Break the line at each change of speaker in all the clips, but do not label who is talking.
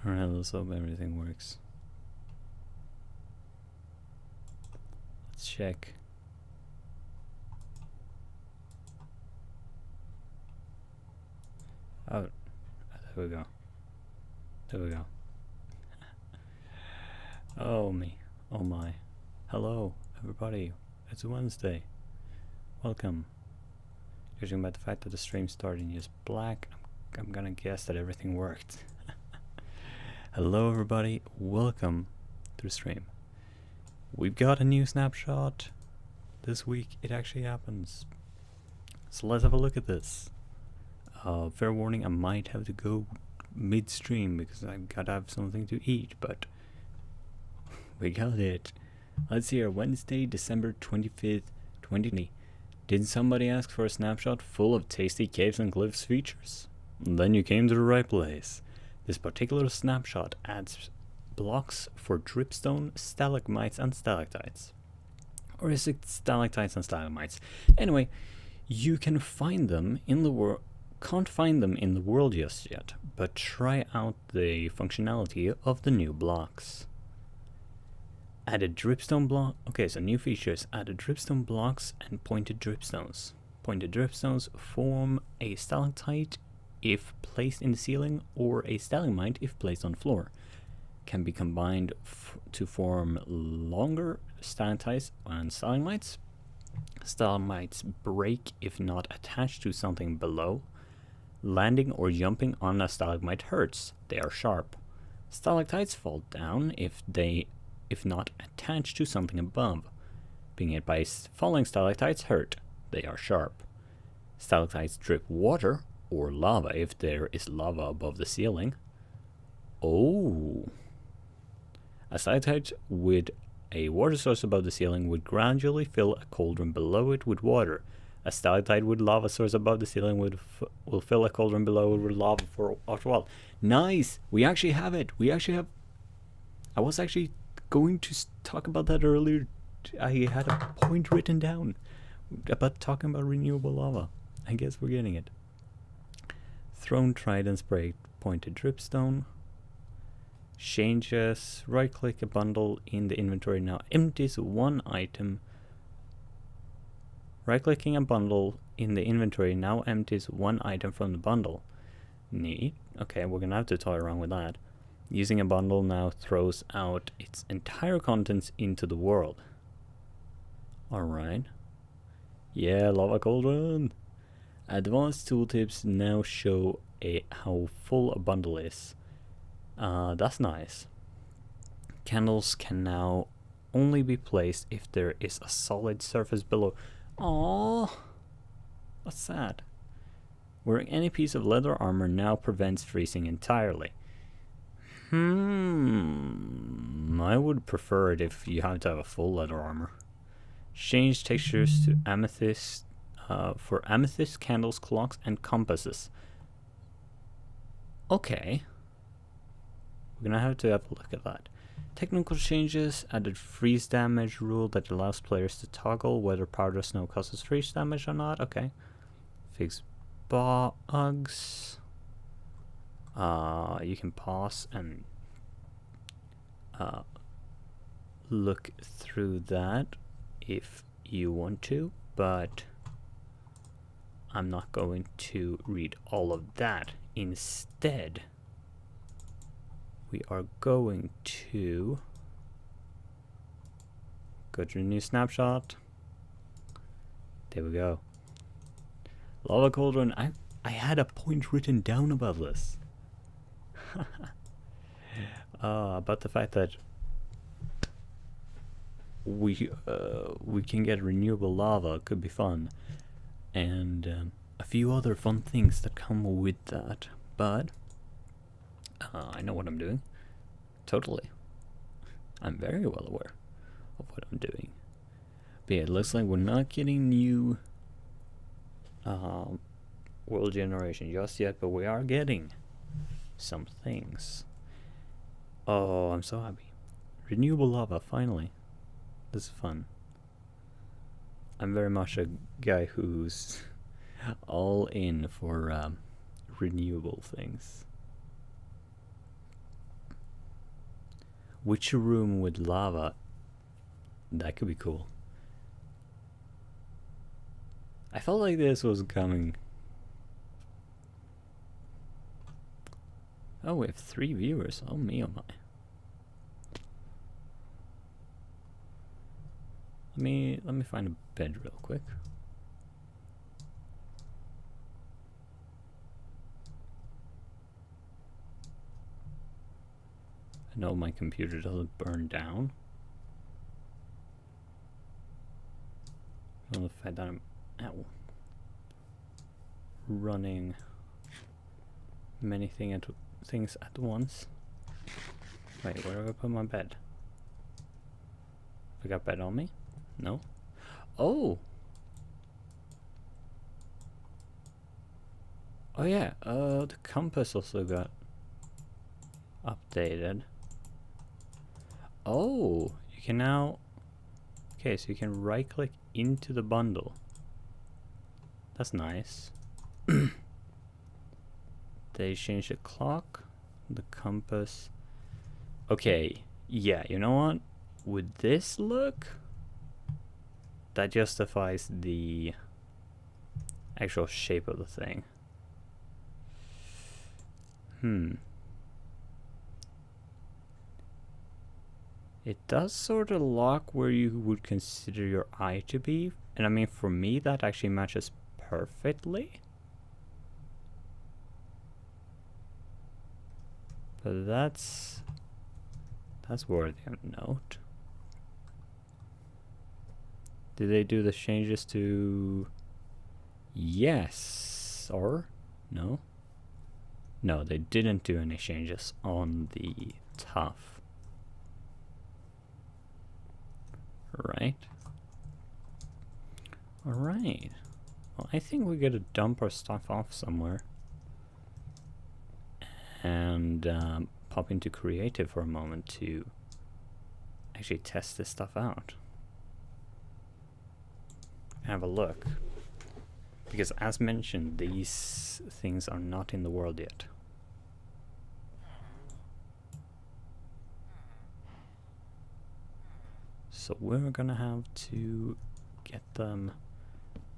Alright, let's hope everything works. Let's check. Oh, there we go. There we go. Oh me. Oh my. Hello, everybody. It's Wednesday. Welcome. Judging by the fact that the stream starting is black, I'm gonna guess that everything worked. Hello everybody, welcome to the stream. We've got a new snapshot this week. It actually happens. So let's have a look at this. Fair warning, I might have to go midstream because I've gotta have something to eat, but we got it. Let's see here, Wednesday, December 25th, 2020. Did somebody ask for a snapshot full of tasty caves and cliffs features? Then you came to the right place. This particular snapshot adds blocks for dripstone, stalagmites and stalactites. Or is it stalactites and stalagmites? Anyway, you can find them in the world. Can't find them in the world just yet, but try out the functionality of the new blocks. Added dripstone block. Okay, so new features: added dripstone blocks and pointed dripstones. Pointed dripstones form a stalactite if placed in the ceiling, or a stalagmite if placed on floor. Can be combined to form longer stalactites and stalagmites. Stalagmites break if not attached to something below. Landing or jumping on a stalagmite hurts. They are sharp. Stalactites fall down if not attached to something above. Being hit by falling stalactites hurt. They are sharp. Stalactites drip water or lava if there is lava above the ceiling. Oh. A stalactite with a water source above the ceiling would gradually fill a cauldron below it with water. A stalactite with lava source above the ceiling will fill a cauldron below it with lava for after a while. Nice! We actually have it. We actually have... I was actually going to talk about that earlier. I had a point written down about talking about renewable lava. I guess we're getting it. Thrown tridents break pointed dripstone. Changes. Right click a bundle in the inventory now empties one item. Right clicking a bundle in the inventory now empties one item from the bundle. Neat. Okay, we're gonna have to toy around with that. Using a bundle now throws out its entire contents into the world. Alright. Yeah, lava cauldron! Advanced tooltips now show how full a bundle is. That's nice. Candles can now only be placed if there is a solid surface below. Aww. What's sad? Wearing any piece of leather armor now prevents freezing entirely. I would prefer it if you have to have a full leather armor. Change textures to amethyst for amethyst candles, clocks, and compasses. Okay. We're gonna have to have a look at that. Technical changes: added freeze damage rule that allows players to toggle whether powder snow causes freeze damage or not. Okay. Fix bugs. You can pause and look through that if you want to, but I'm not going to read all of that. Instead, we are going to go to the new snapshot. There we go. Lava cauldron. I had a point written down about this. About the fact that we can get renewable lava. Could be fun, and a few other fun things that come with that. But I know what I'm doing. Totally. I'm very well aware of what I'm doing. But yeah, it looks like we're not getting new world generation just yet, but we are getting some things. Oh, I'm so happy. Renewable lava, finally. This is fun. I'm very much a guy who's all in for renewable things. Which room with lava? That could be cool. I felt like this was coming. Oh, we have 3 viewers. Oh me, oh my. Let me find a bed real quick. I know my computer doesn't burn down. On the fact that I'm running many things at once. Wait, where do I put my bed? I got bed on me? No? Oh! Oh yeah, the compass also got updated. Oh, you can now... Okay, so you can right click into the bundle. That's nice. They changed the clock, the compass. Okay, yeah, you know what? With this look, that justifies the actual shape of the thing. It does sort of lock where you would consider your eye to be. And I mean, for me, that actually matches perfectly. But that's worthy of note. Did they do the changes to... Yes, or no? No, they didn't do any changes on the tough. Right. Alright. Well, I think we gotta dump our stuff off somewhere. And pop into creative for a moment to actually test this stuff out. Have a look. Because as mentioned, these things are not in the world yet. So we're gonna have to get them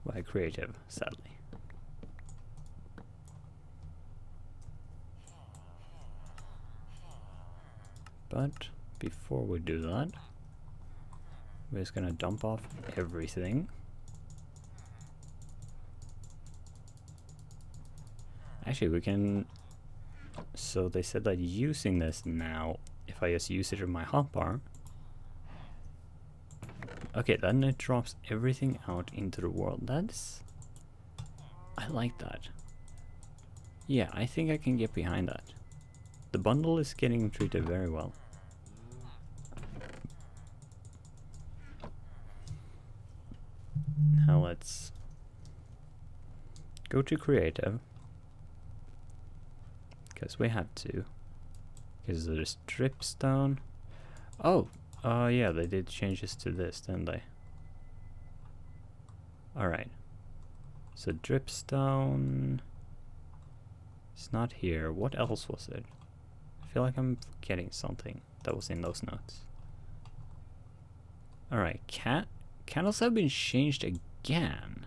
by creative, sadly. But before we do that, we're just gonna dump off everything. Actually, we can... So they said that using this now, if I just use it in my hotbar... Okay, then it drops everything out into the world. That's... I like that. Yeah, I think I can get behind that. The bundle is getting treated very well. Now let's go to creative. Because we have to. Because there's dripstone. Oh! Yeah, they did changes to this, didn't they? Alright. So dripstone... It's not here. What else was it? I feel like I'm forgetting something that was in those notes. Alright, candles have been changed again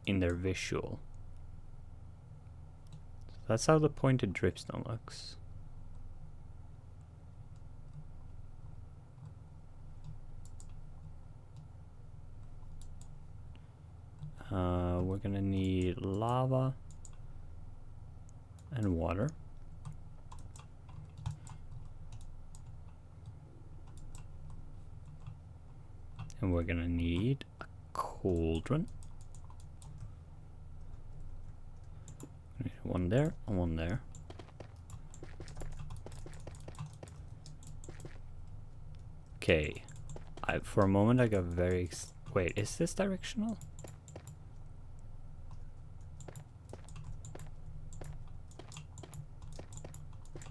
in their visual. So that's how the pointed dripstone looks. We're gonna need lava and water. And we're gonna need a cauldron. One there and one there. Okay. For a moment I got very... Wait, is this directional?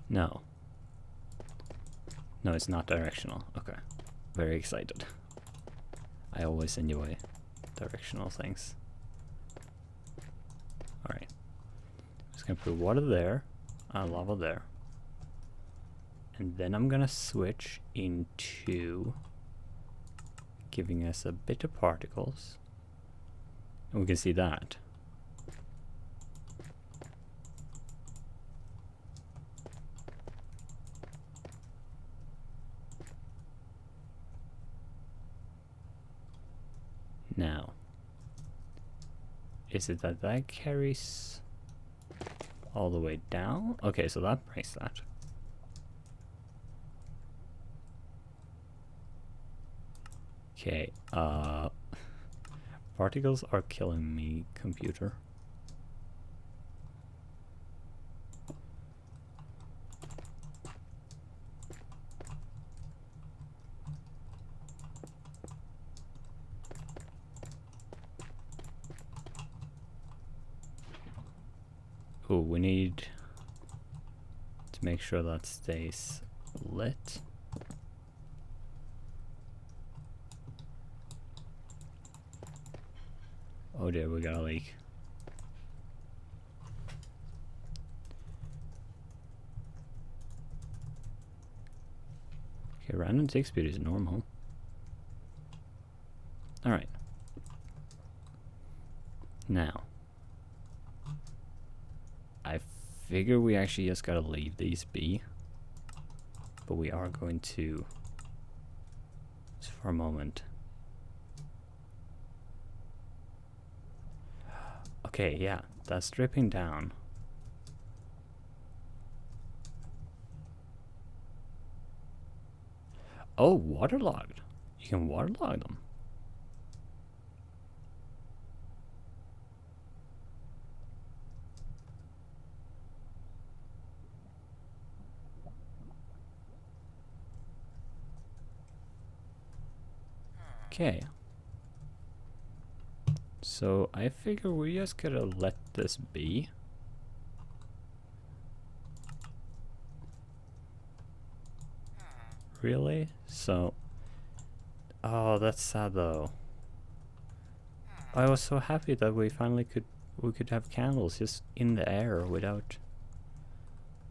No. No, it's not directional. Okay. Very excited. I always enjoy directional things. Alright. Just gonna put water there, lava there. And then I'm gonna switch into giving us a bit of particles. And we can see that. Now, is it that that carries all the way down? Okay, so that breaks that. Okay, particles are killing me, computer. Oh, we need to make sure that stays lit. Oh dear, we got a leak. Okay, random tick speed is normal. Alright. Now, I figure we actually just gotta leave these be. But we are going to, just for a moment. Okay, yeah, that's dripping down. Oh, waterlogged. You can waterlog them. Okay. So I figure we just gotta let this be. Really? So, oh, that's sad though. I was so happy that we finally could have candles just in the air without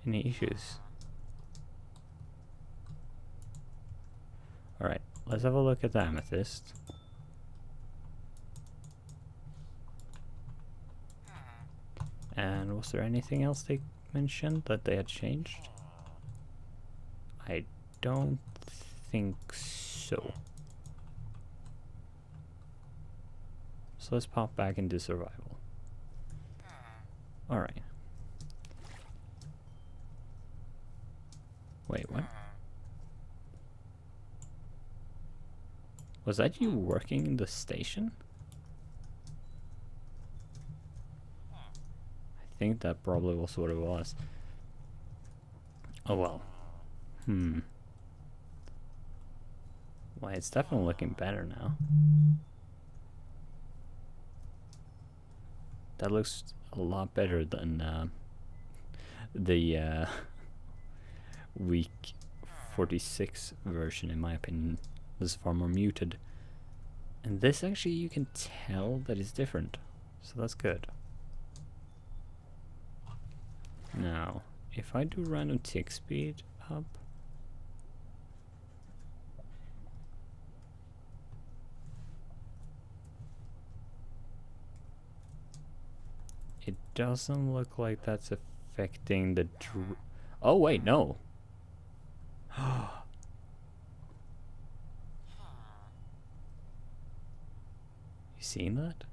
any issues. All right, let's have a look at the amethyst. And was there anything else they mentioned that they had changed? I don't think so. So let's pop back into survival. Alright. Wait, what? Was that you working in the station? I think that probably was what it was. Oh well. Well, it's definitely looking better now. That looks a lot better than the week 46 version, in my opinion. This is far more muted. And this actually, you can tell that it's different. So that's good. Now, if I do random tick speed up, it doesn't look like that's affecting the oh wait, no. You seen that?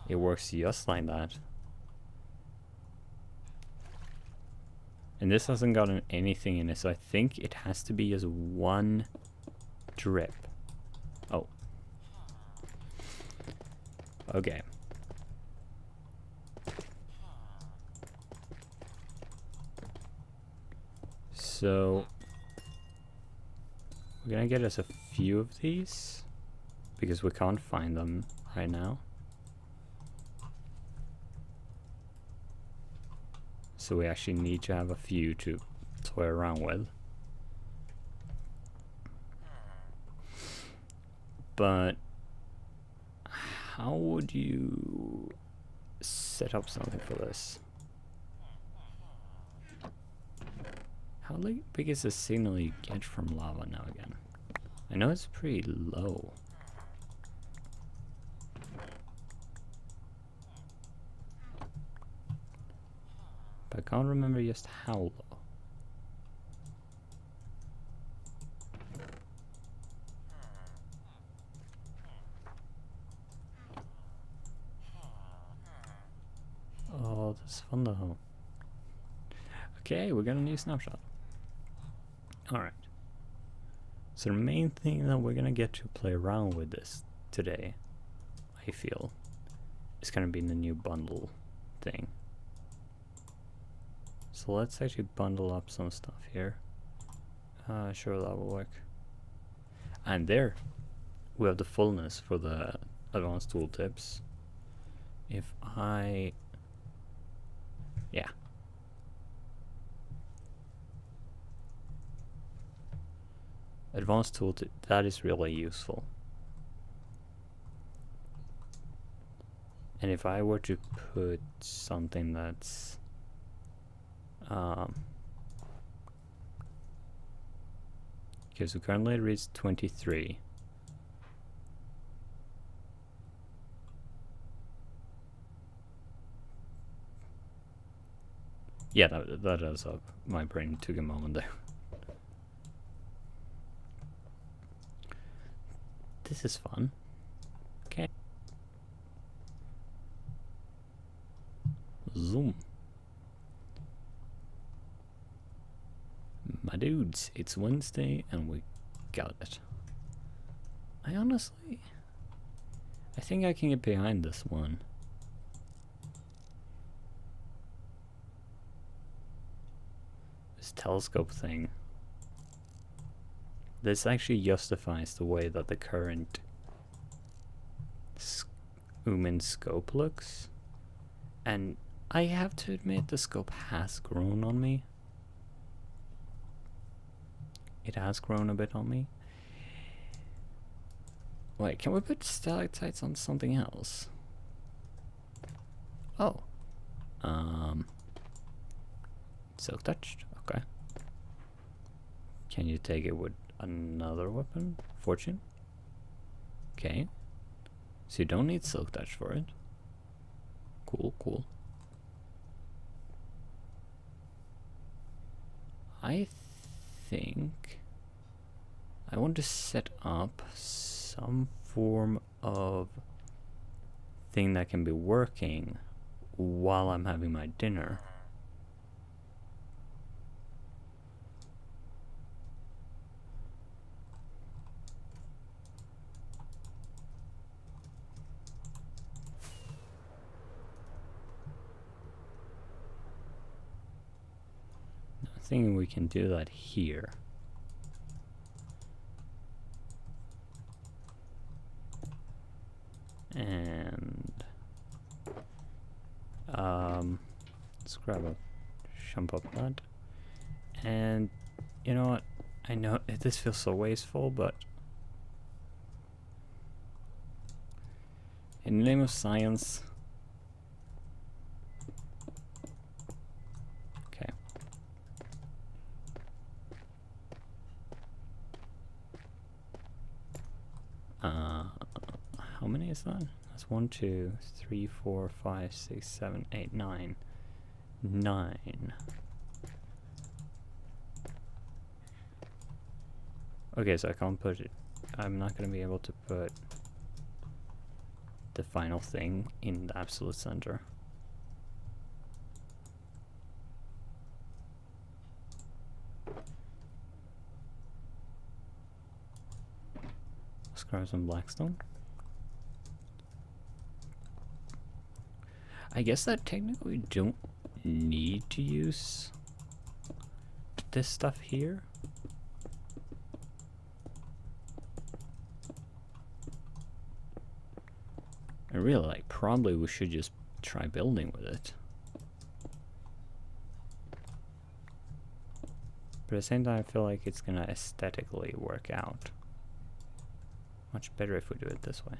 It works just like that. And this hasn't gotten anything in it, so I think it has to be as one drip. Oh. Okay. So we're gonna get us a few of these because we can't find them right now. So we actually need to have a few to toy around with. But how would you set up something for this? How big is the signal you get from lava now again? I know it's pretty low. But I can't remember just how low. Oh, this is fun though. Okay, we got a new snapshot. Alright. So the main thing that we're gonna get to play around with this today, I feel, is gonna be the new bundle thing. So let's actually bundle up some stuff here. Sure, that will work. And there, we have the fullness for the advanced tooltips. If I... yeah. Advanced tooltip, that is really useful. And if I were to put something that's okay, so currently it reads 23. Yeah, that does up. My brain took a moment there. This is fun. Okay. Zoom. My dudes, it's Wednesday and we got it. I think I can get behind this one. This telescope thing. This actually justifies the way that the current Oomin scope looks. And I have to admit the scope has grown on me. It has grown a bit on me. Wait, can we put stalactites on something else? Oh. Silk touched, okay. Can you take it with another weapon? Fortune? Okay. So you don't need silk touch for it. Cool, cool. I think I want to set up some form of thing that can be working while I'm having my dinner. I think we can do that here. And let's grab a jump up that. And you know what? I know this feels so wasteful, but in the name of science. Okay. How many is that? That's 1, 2, 3, 4, 5, 6, 7, 8, 9. 9. Okay, so I can't put it. I'm not gonna be able to put the final thing in the absolute center. Let's grab some blackstone. I guess that technically we don't need to use this stuff here. I really like, probably we should just try building with it. But at the same time I feel like it's gonna aesthetically work out much better if we do it this way.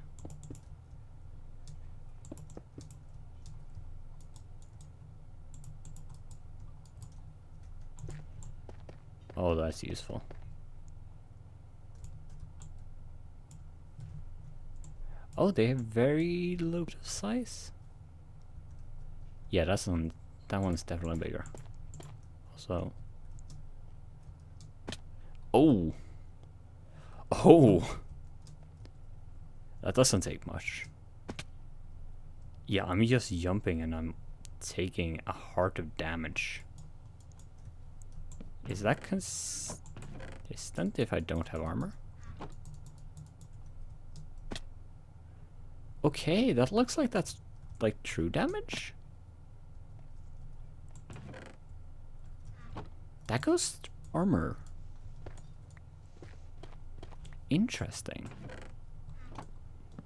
Oh, that's useful. Oh, they have very low size. Yeah, that one's definitely bigger. So, oh, that doesn't take much. Yeah, I'm just jumping and I'm taking a heart of damage. Is that consistent if I don't have armor? Okay, that looks like that's like true damage. That goes armor. Interesting.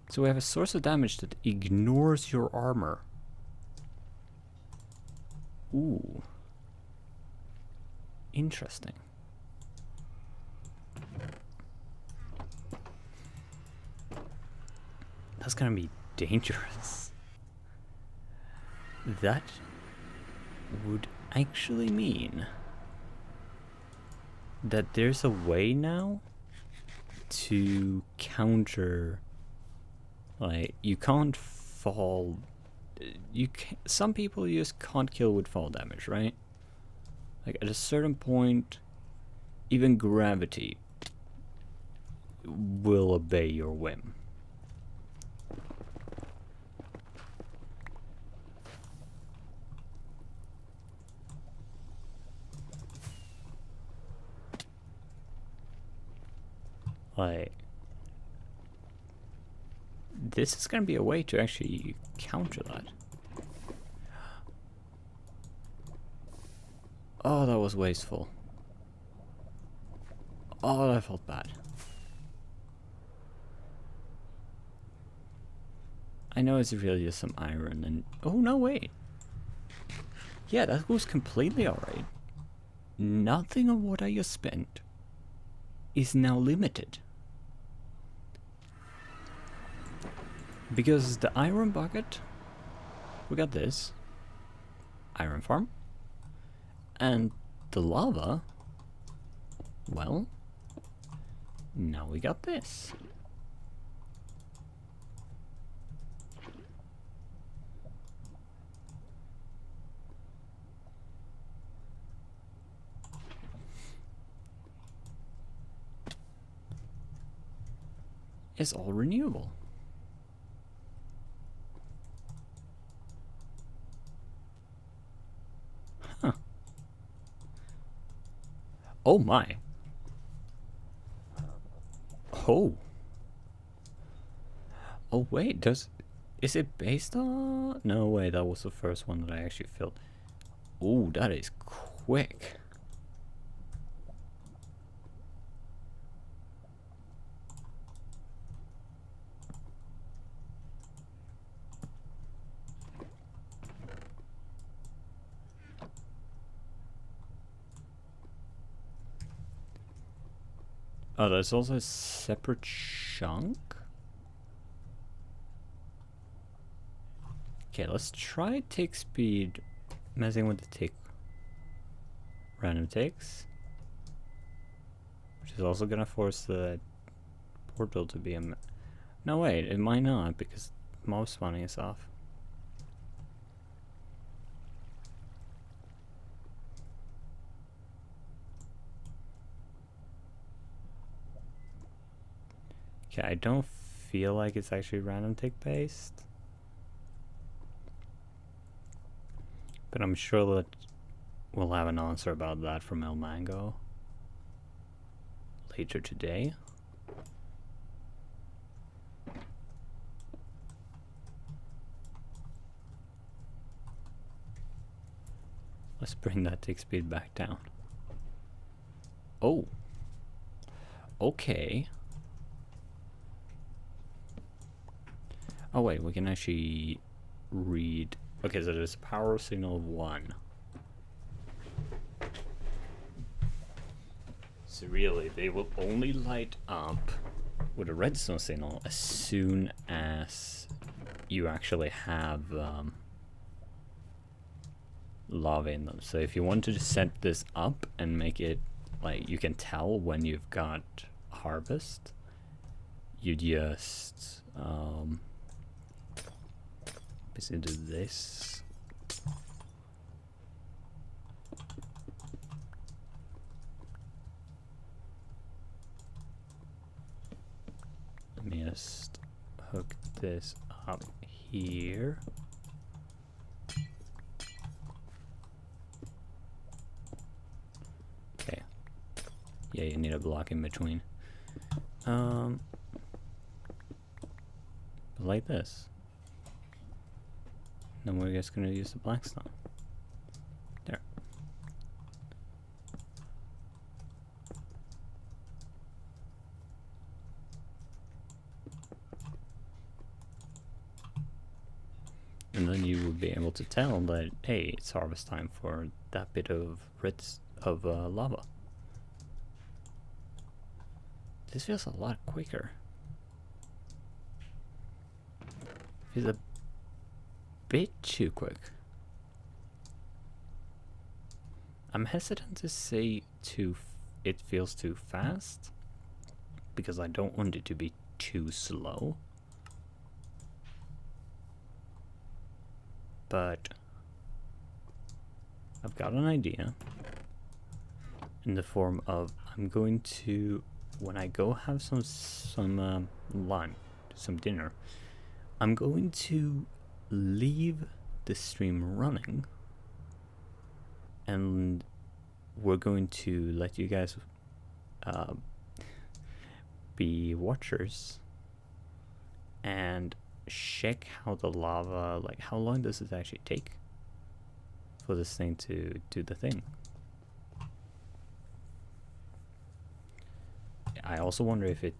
So we have a source of damage that ignores your armor. Ooh. Interesting. That's gonna be dangerous. That would actually mean that there's a way now to counter, like, you can't fall, some people just can't kill with fall damage, right? Like at a certain point, even gravity will obey your whim. Like, this is gonna be a way to actually counter that. Oh, that was wasteful. Oh, I felt bad. I know it's really just some iron and... Oh, no, wait. Yeah, that was completely alright. Nothing of what I just spent is now limited. Because the iron bucket, we got this. Iron farm. And the lava, well, now we got this. It's all renewable. Huh. Oh my. Oh. Oh wait, is it based on... No way, that was the first one that I actually filled. Oh, that is quick. Oh, there's also a separate chunk? Okay, let's try tick speed, messing with the tick. Random ticks. Which is also gonna force the portal to be a... No wait, it might not, because mob spawning is off. Okay, I don't feel like it's actually random tick based. But I'm sure that we'll have an answer about that from El Mango later today. Let's bring that tick speed back down. Oh. Okay. Oh wait, we can actually read. Okay, so there's a power signal of 1. So really, they will only light up with a redstone signal as soon as you actually have lava in them. So if you wanted to set this up and make it like you can tell when you've got harvest. You just basically do this. Let me just hook this up here. Okay. Yeah, you need a block in between. Like this. Then we're just gonna use the blackstone. There. And then you will be able to tell that, hey, it's harvest time for that bit of lava. This feels a lot quicker. Feels a bit too quick. I'm hesitant to say it feels too fast, because I don't want it to be too slow. But I've got an idea in the form of I'm going to, when I go have some lunch, some dinner, I'm going to leave the stream running, and we're going to let you guys be watchers and check how the lava, like how long does it actually take for this thing to do the thing. I also wonder if it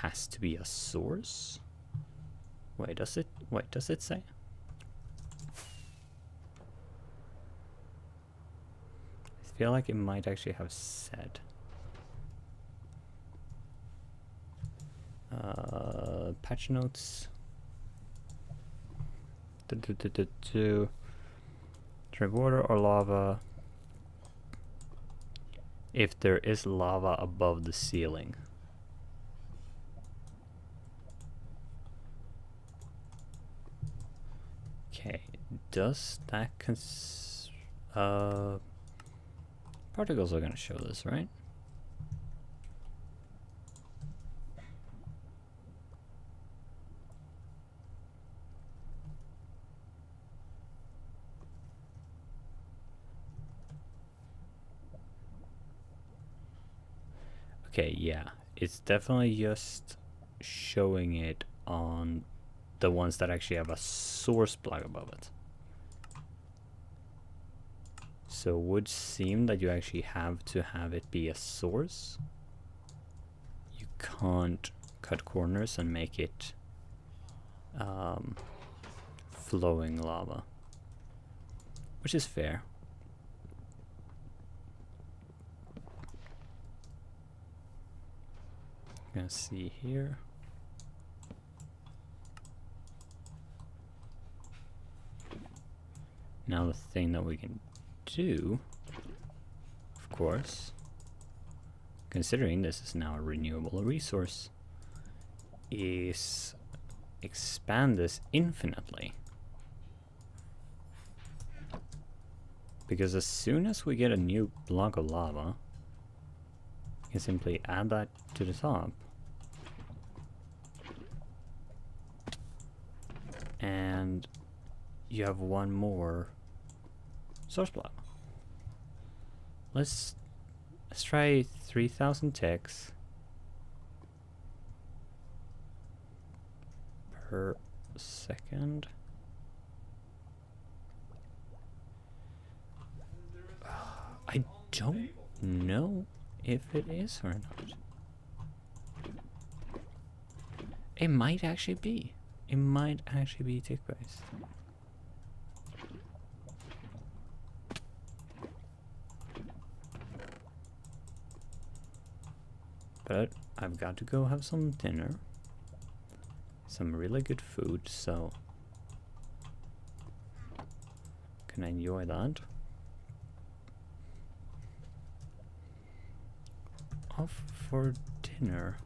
has to be a source. Wait, does it say? I feel like it might actually have said. Patch notes. Drink water or lava if there is lava above the ceiling. Okay, does that particles are gonna show this, right? Okay, yeah, it's definitely just showing it on the ones that actually have a source block above it. So it would seem that you actually have to have it be a source. You can't cut corners and make it flowing lava, which is fair. Gonna see here. Now the thing that we can do, of course, considering this is now a renewable resource, is expand this infinitely. Because as soon as we get a new block of lava, you can simply add that to the top. And you have one more source block. Let's try 3,000 ticks per second. I don't know if it is or not. It might actually be. It might actually be tick based. But I've got to go have some dinner. Some really good food, so can I enjoy that? off for dinner.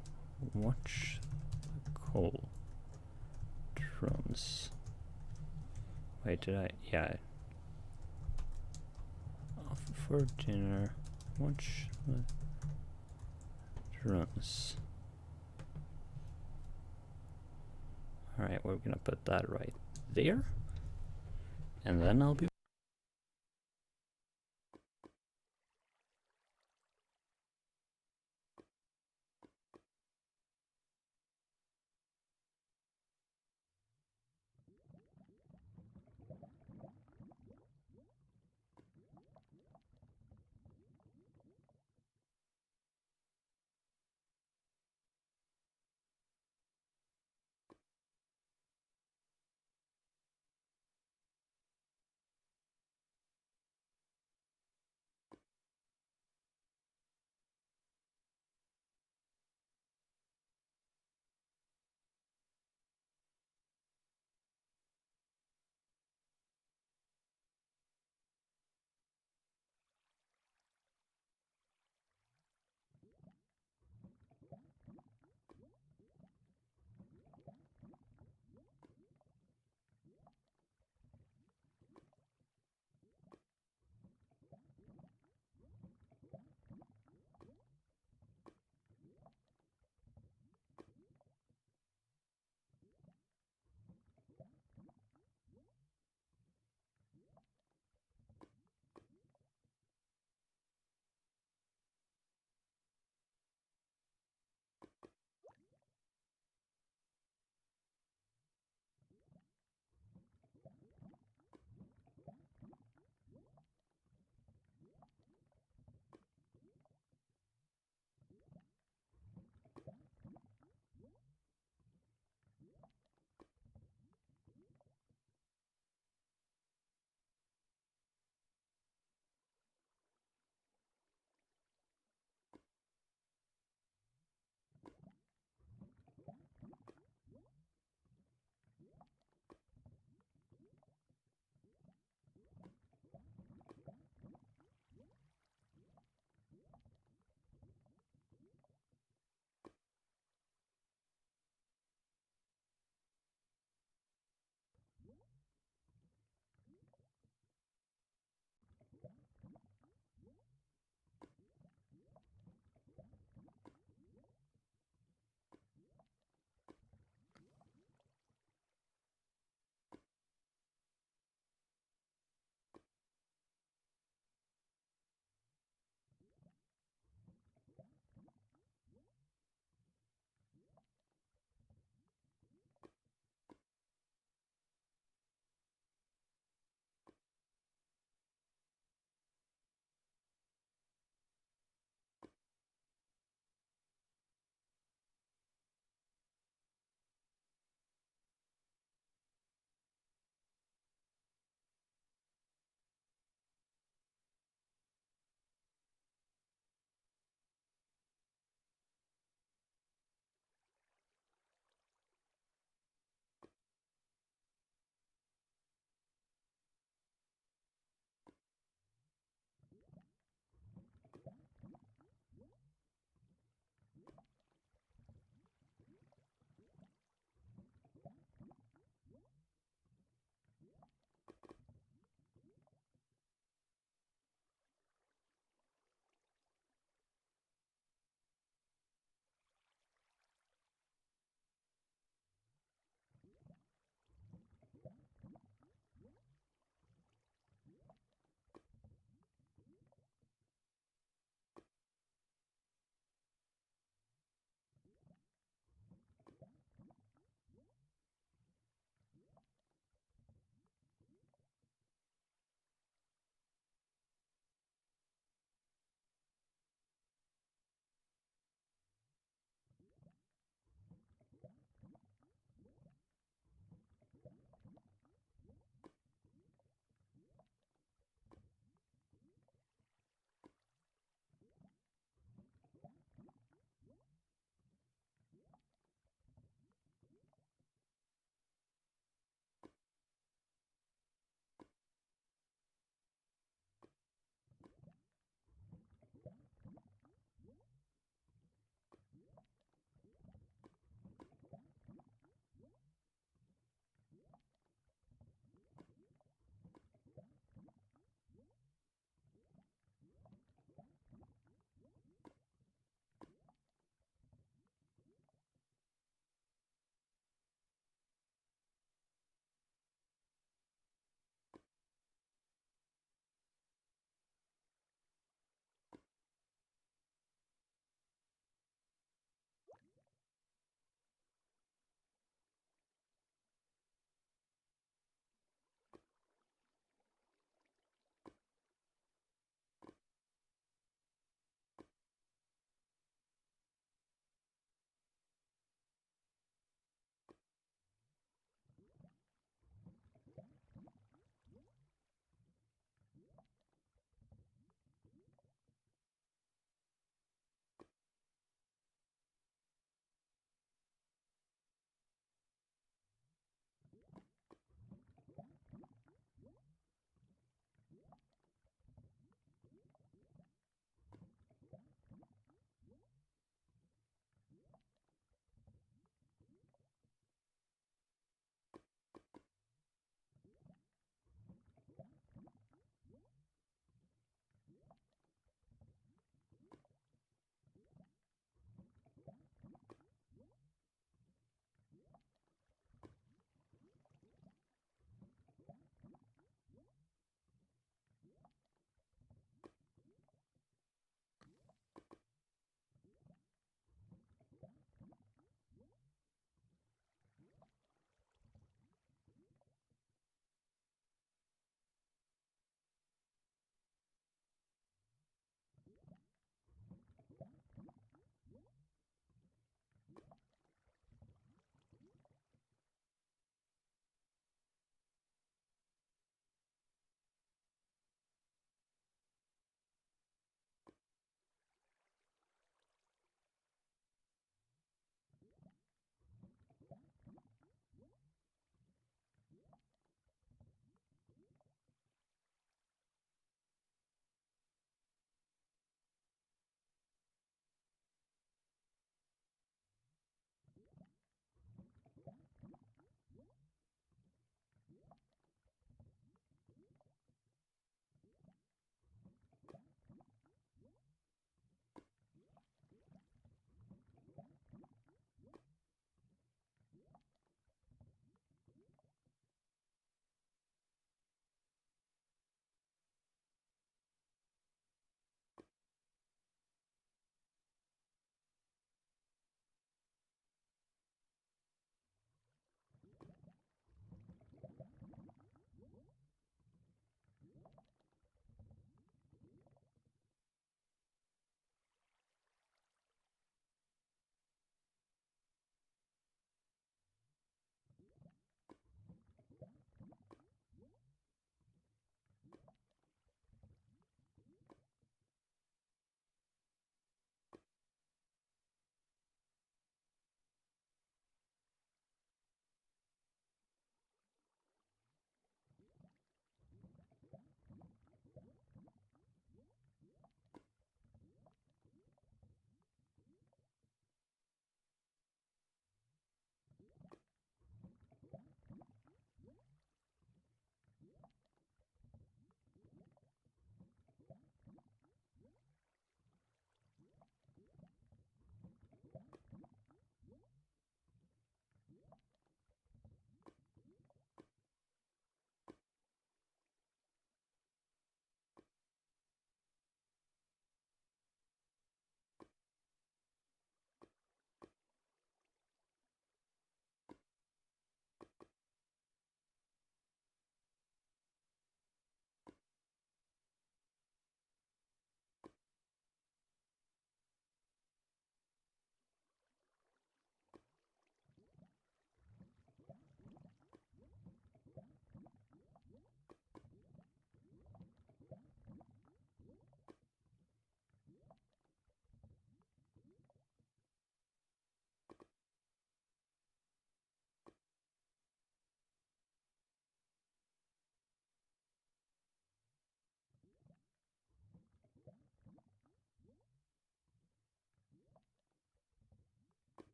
Watch the coal drums. Wait, did I? Yeah. Off for dinner. Watch the drums. Alright, we're gonna put that right there. And then I'll be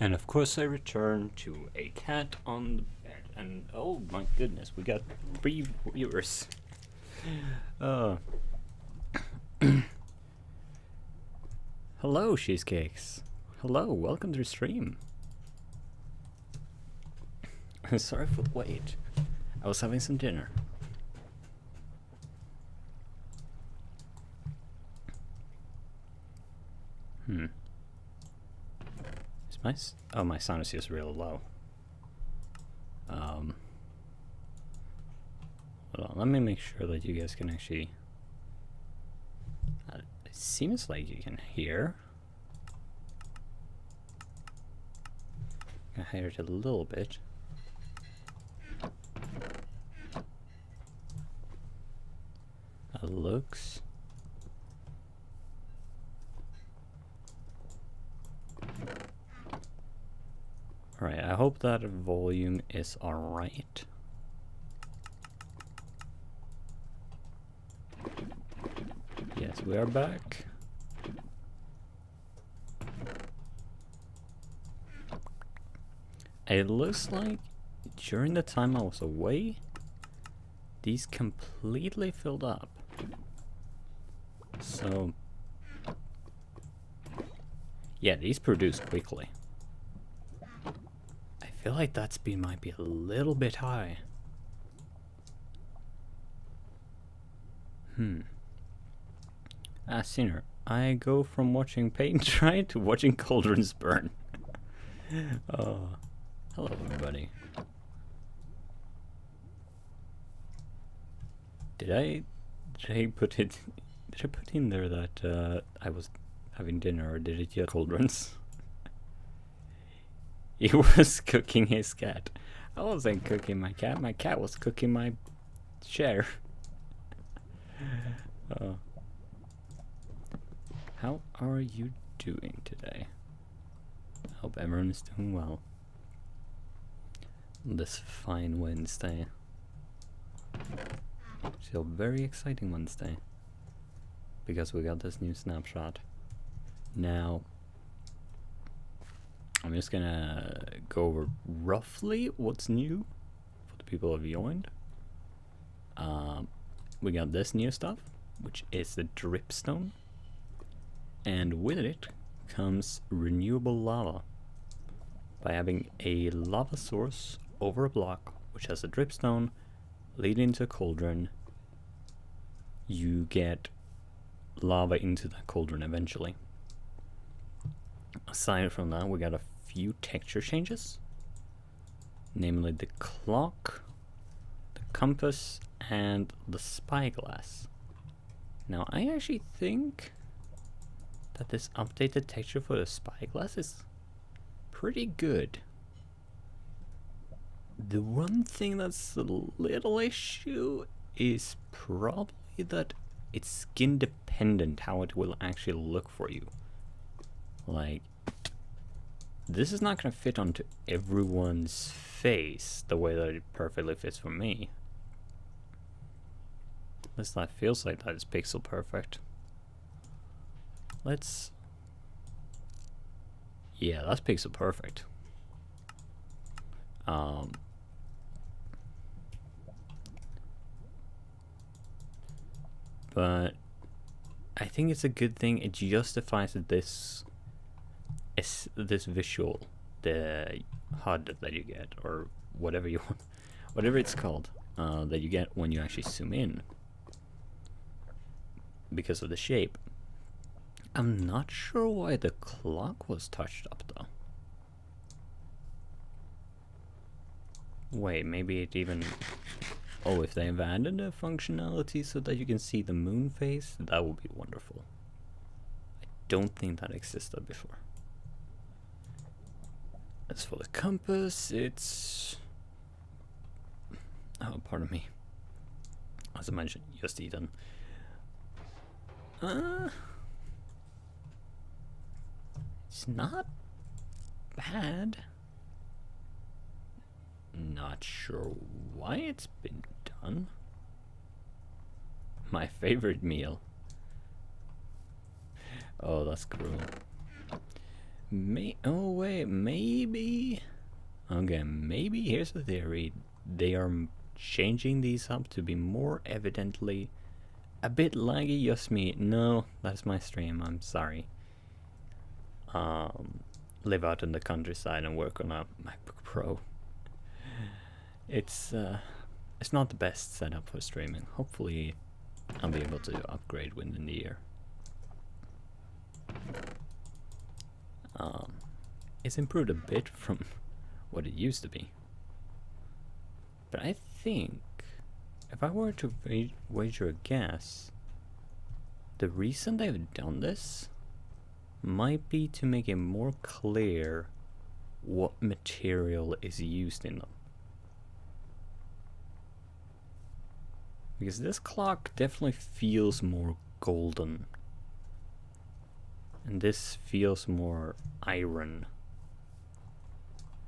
And of course I return to a cat on the bed. And oh my goodness, we got 3 viewers. Hello, cheesecakes. Hello, welcome to the stream. Sorry for the wait. I was having some dinner. Is my sound is just real low. Hold on, let me make sure that you guys can actually. It seems like you can hear. I hear it a little bit. It looks. Alright, I hope that volume is alright. Yes, we are back. It looks like during the time I was away, these completely filled up. So, yeah, these produce quickly. I feel like that speed might be a little bit high. Sinner, I go from watching paint dry to watching cauldrons burn. Oh, hello everybody. Did I put in there that I was having dinner, or did it just cauldrons? He was cooking his cat. I wasn't cooking my cat. My cat was cooking my chair. How are you doing today? I hope everyone is doing well. This fine Wednesday. Still very exciting Wednesday. Because we got this new snapshot. Now, I'm just gonna go over roughly what's new for the people who have joined. We got this new stuff, which is the dripstone, and with it comes renewable lava. By having a lava source over a block which has a dripstone leading to a cauldron, you get lava into the cauldron eventually. Aside from that, we got a few texture changes, namely the clock, the compass, and the spyglass. Now, I actually think that this updated texture for the spyglass is pretty good. The one thing that's a little issue is probably that it's skin dependent how it will actually look for you. Like, this is not going to fit onto everyone's face the way that it perfectly fits for me. At least that feels like that is pixel perfect. Let's... Yeah, that's pixel perfect. But I think it's a good thing. It justifies this visual, the HUD that you get, or whatever you want, whatever it's called, that you get when you actually zoom in, because of the shape. I'm not sure why the clock was touched up though. Wait, maybe it even... Oh, if they've added a functionality so that you can see the moon phase, that would be wonderful. I don't think that existed before. As for the compass, it's... Oh, pardon me. As I mentioned, just eaten. It's not bad. Not sure why it's been done. My favorite meal. Oh, that's cruel. Oh wait, maybe. Okay, maybe here's the theory. They are changing these up to be more evidently a bit laggy. Just me. No, that's my stream. I'm sorry. Live out in the countryside and work on a MacBook Pro. It's not the best setup for streaming. Hopefully, I'll be able to upgrade within the year. It's improved a bit from what it used to be. But I think, if I were to wager a guess, the reason they've done this might be to make it more clear what material is used in them. Because this clock definitely feels more golden. And this feels more iron.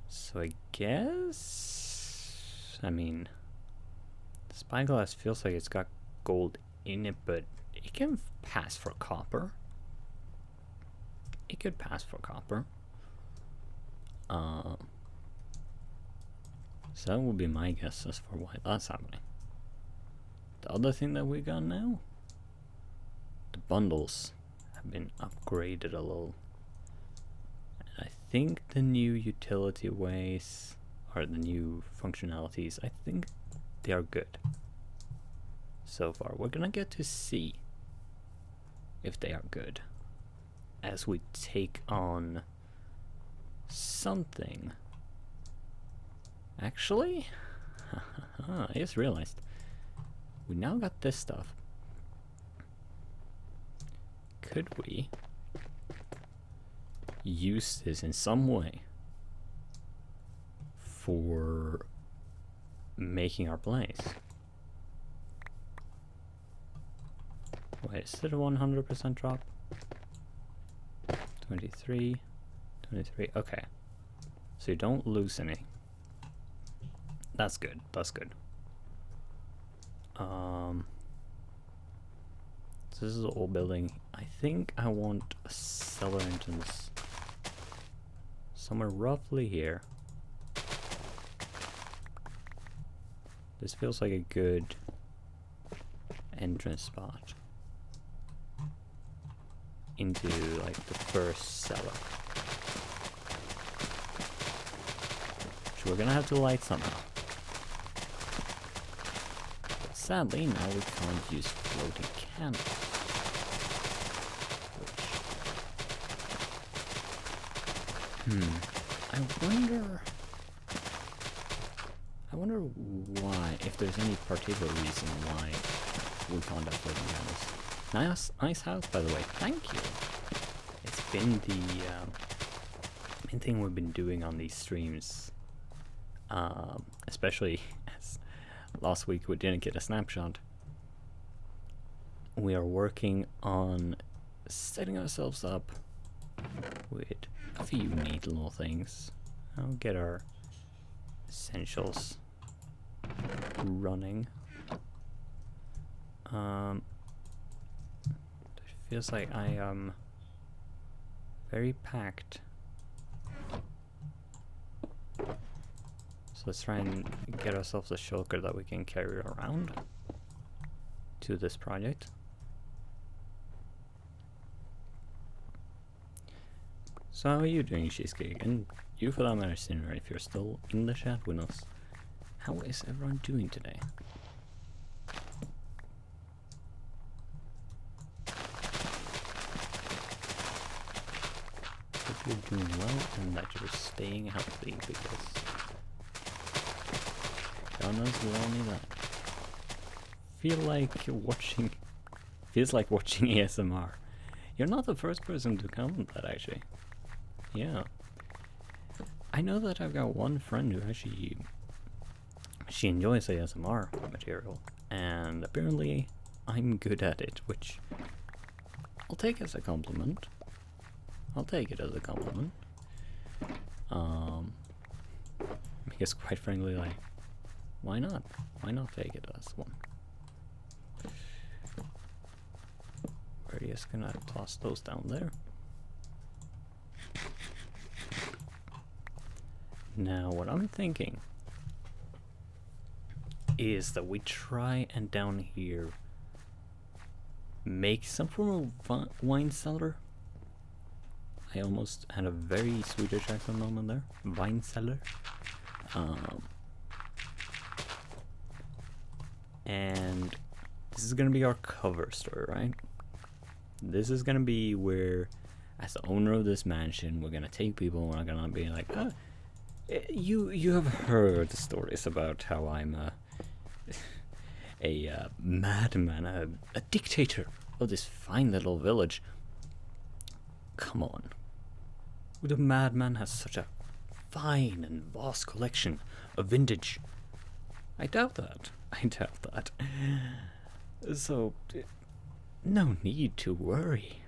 So I guess... I mean... the spyglass feels like it's got gold in it, but it can pass for copper. It could pass for copper. So that would be my guess as for why that's happening. The other thing that we got now, the bundles have been upgraded a little. I think the new utility ways, or the new functionalities, I think they are good. So far, we're gonna get to see if they are good as we take on something. Actually, I just realized we now got this stuff. Could we use this in some way for making our place? Wait, is it a 100% drop? 23, 23, okay. So you don't lose any. That's good, that's good. So this is an old building. I think I want a cellar entrance somewhere roughly here. This feels like a good entrance spot into like the first cellar, which we're gonna have to light somehow. But sadly, now we can't use floating candles. I wonder why, if there's any particular reason why we can't have floating candles. Nice house, by the way. Thank you. It's been the main thing we've been doing on these streams, especially as last week we didn't get a snapshot. We are working on setting ourselves up with a few neat little things. I'll get our essentials running. It feels like I am very packed. So let's try and get ourselves a shulker that we can carry around to this project. So how are you doing, Cheesecake? And you for that matter, Sinner, if you're still in the chat with us. How is everyone doing today? Hope you're doing well and that you're staying healthy, because God knows we all need that. Feels like watching ASMR. You're not the first person to comment that, actually. Yeah. I know that I've got one friend who actually, she enjoys ASMR material, and apparently I'm good at it, which I'll take as a compliment. I'll take it as a compliment. Because quite frankly, like, why not? Why not take it as one? We're just gonna toss those down there. Now, what I'm thinking is that we try and down here make some form of wine cellar. I almost had a very Swedish accent moment there. Wine cellar. And this is gonna be our cover story, right? This is gonna be where, as the owner of this mansion, we're gonna take people. We're not gonna be like, you have heard the stories about how I'm a madman, a dictator of this fine little village. Come on. The madman has such a fine and vast collection of vintage. I doubt that. I doubt that. So, no need to worry.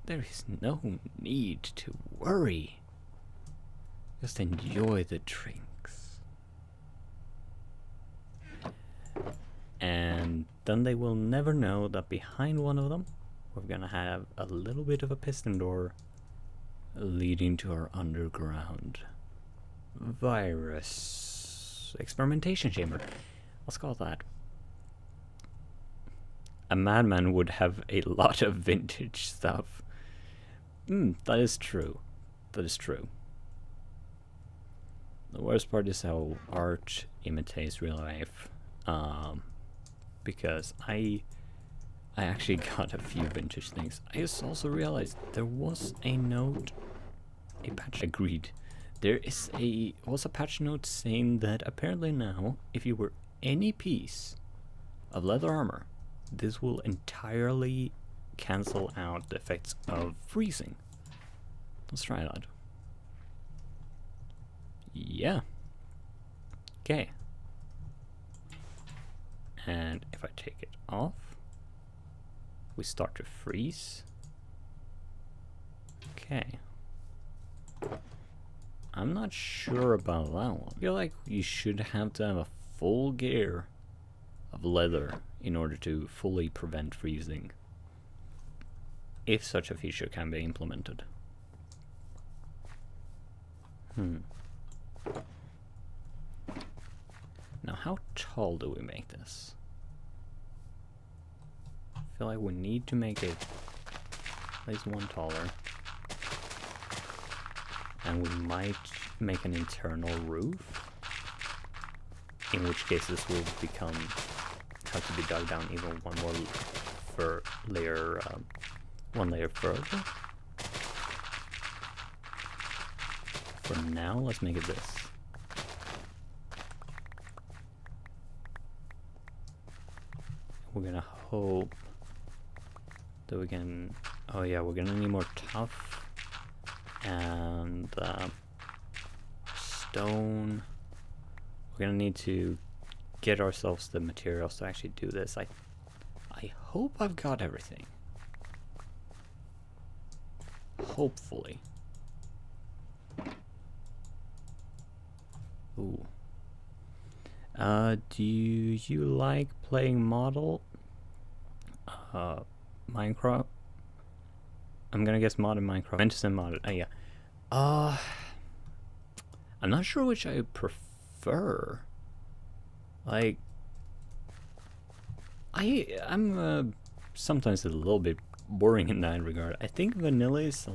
There is no need to worry. Just enjoy the drinks. And then they will never know that behind one of them, we're gonna have a little bit of a piston door leading to our underground virus experimentation chamber. Let's call it that. A madman would have a lot of vintage stuff. That is true. That is true. The worst part is how art imitates real life. Because I actually got a few vintage things. I just also realized there was a note, a patch agreed. There was a patch note saying that apparently now, if you wear any piece of leather armor, this will entirely cancel out the effects of freezing. Let's try that. Yeah. Okay. And if I take it off, we start to freeze. Okay. I'm not sure about that one. I feel like you should have to have a full gear of leather in order to fully prevent freezing, if such a feature can be implemented. Now, how tall do we make this? I feel like we need to make it at least one taller. And we might make an internal roof, in which case this will become, have to be dug down even one layer further. For now, let's make it this. We're gonna hope that we can. Oh yeah, we're gonna need more tough and stone. We're gonna need to get ourselves the materials to actually do this. I hope I've got everything. Hopefully. Ooh. Do you like playing model? Minecraft? I'm gonna guess mod in Minecraft. Ventus and modded. Yeah. I'm not sure which I prefer. Like, I'm sometimes a little bit boring in that regard. I think vanilla is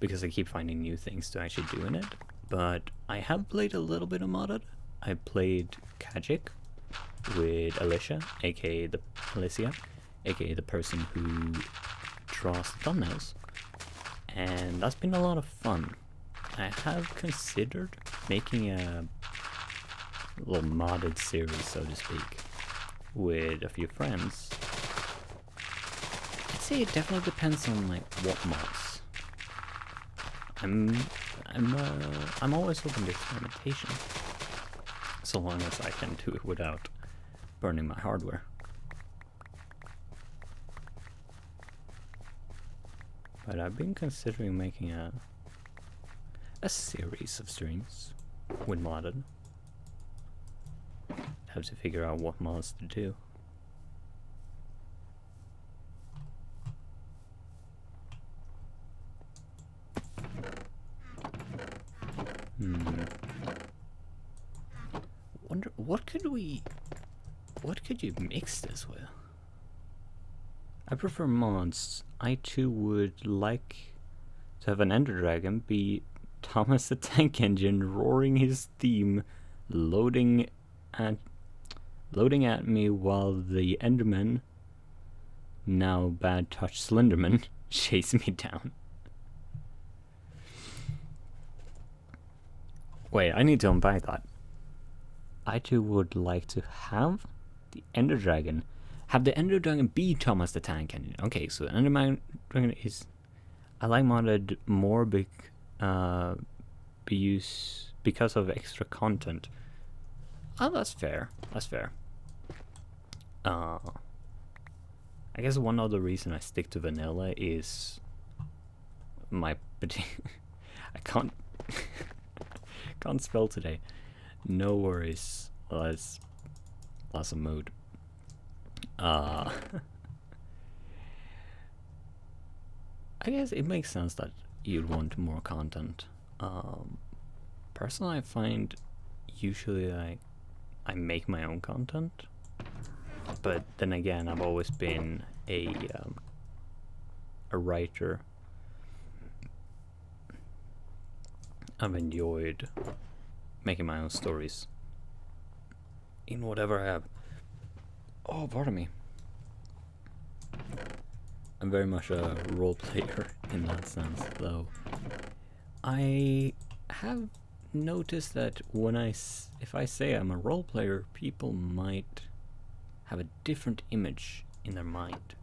because I keep finding new things to actually do in it. But I have played a little bit of modded. I played Kajik with Alicia, aka the person who draws thumbnails, and that's been a lot of fun. I have considered making a little modded series, so to speak, with a few friends. I'd say it definitely depends on like what mods. I'm always open to experimentation, so long as I can do it without burning my hardware. But I've been considering making a series of streams with modded. Have to figure out what mods to do. What could you mix this with? I prefer mods. I too would like to have an Ender Dragon be Thomas the Tank Engine roaring his theme, loading at me while the Enderman, now Bad Touch Slenderman, chase me down. Wait, I need to unpack that. I too would like to have the Ender Dragon. Have the Ender Dragon be Thomas the Tank Engine. Okay, so Ender Dragon is... I like modded more because of extra content. Oh, that's fair. That's fair. I guess one other reason I stick to vanilla is my I can't can't spell today. No worries. Let's lots of mood. I guess it makes sense that you'd want more content. Personally, I find usually I make my own content, but then again, I've always been a writer. I've enjoyed making my own stories in whatever I have. Oh, pardon me. I'm very much a role player in that sense, though. I have noticed that when if I say I'm a role player, people might have a different image in their mind.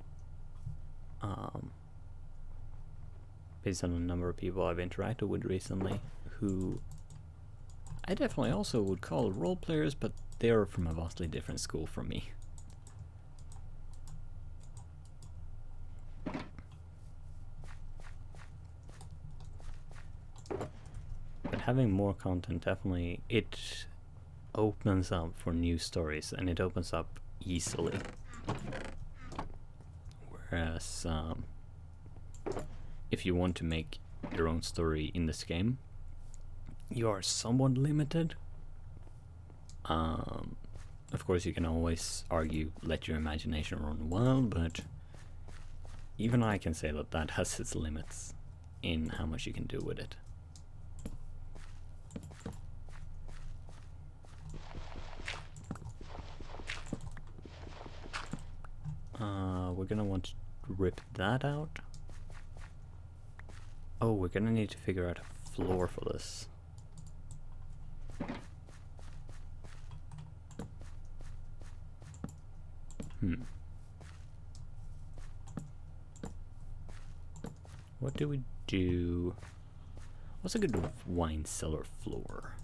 Based on a number of people I've interacted with recently, who I definitely also would call role players, but they're from a vastly different school from me. But having more content definitely, it opens up for new stories, and it opens up easily. Whereas if you want to make your own story in this game, you are somewhat limited. Of course, you can always argue, let your imagination run wild, but even I can say that that has its limits in how much you can do with it. We're gonna want to rip that out. Oh, we're gonna need to figure out a floor for this. What do we do? What's a good wine cellar floor?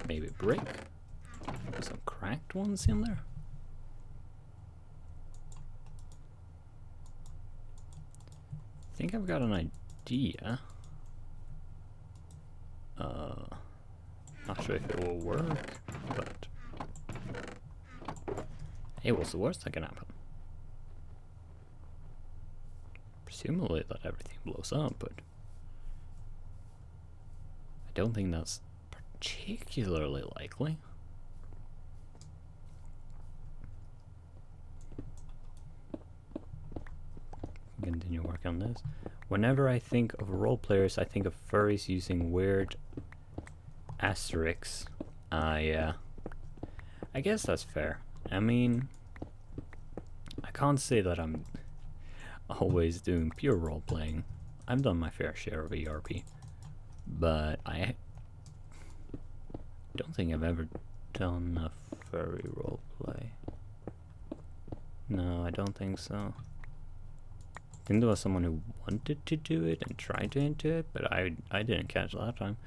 Maybe brick? There's some cracked ones in there. I think I've got an idea. Not sure if it will work, but hey, what's the worst that can happen? Presumably that everything blows up, but I don't think that's particularly likely. Continue work on this. Whenever I think of role players, I think of furries using weird asterisks. I guess that's fair. I mean, I can't say that I'm always doing pure role playing. I've done my fair share of ERP, but I don't think I've ever done a furry role play. No, I don't think so. I think there was someone who wanted to do it and tried to into it, but I didn't catch that time.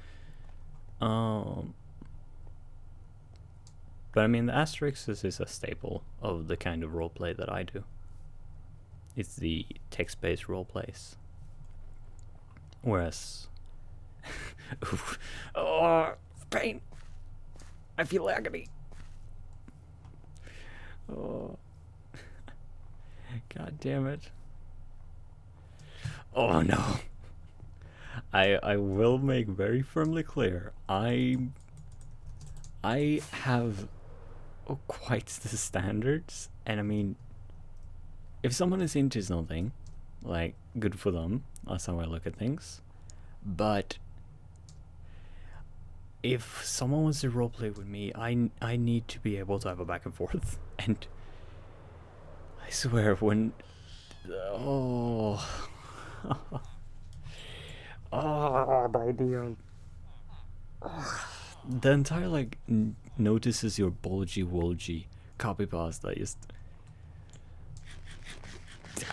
But I mean, the asterisk is a staple of the kind of roleplay that I do. It's the text-based roleplays. Whereas, oh, pain! I feel agony. Oh, god damn it! Oh no. I will make very firmly clear. I have quite the standards, and I mean, if someone is into something, like, good for them. That's how I look at things. But if someone wants to roleplay with me, I need to be able to have a back and forth. And I swear, when oh oh, the idea, the entire like notices your bulgy wolgy copy pasta just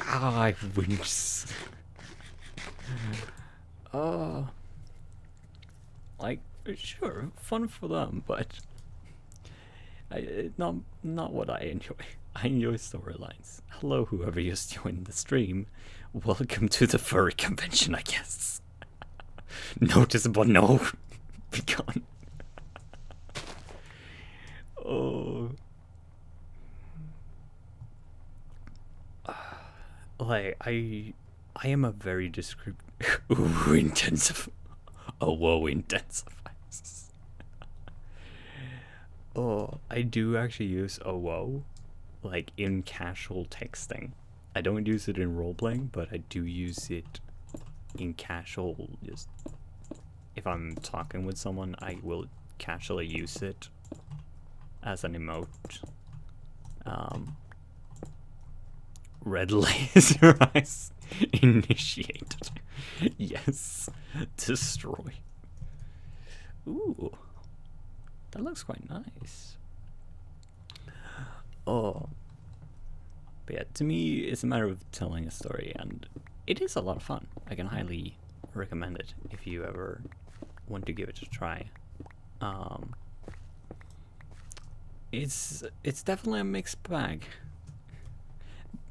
I wince. Like, sure, fun for them, but not what I enjoy. I enjoy storylines. Hello, whoever just joined the stream. Welcome to the furry convention, I guess. Notice, but no. Be gone. Oh. Like, I am a very descriptive. Ooh, intensive. Oh, whoa, intensifies. Oh, I do actually use oh, whoa, like in casual texting. I don't use it in roleplaying, but I do use it in casual. Just if I'm talking with someone, I will casually use it as an emote. Red laser eyes initiated. Yes, destroy. Ooh, that looks quite nice. Oh, but yeah, to me, it's a matter of telling a story, and it is a lot of fun. I can highly recommend it if you ever want to give it a try. It's definitely a mixed bag.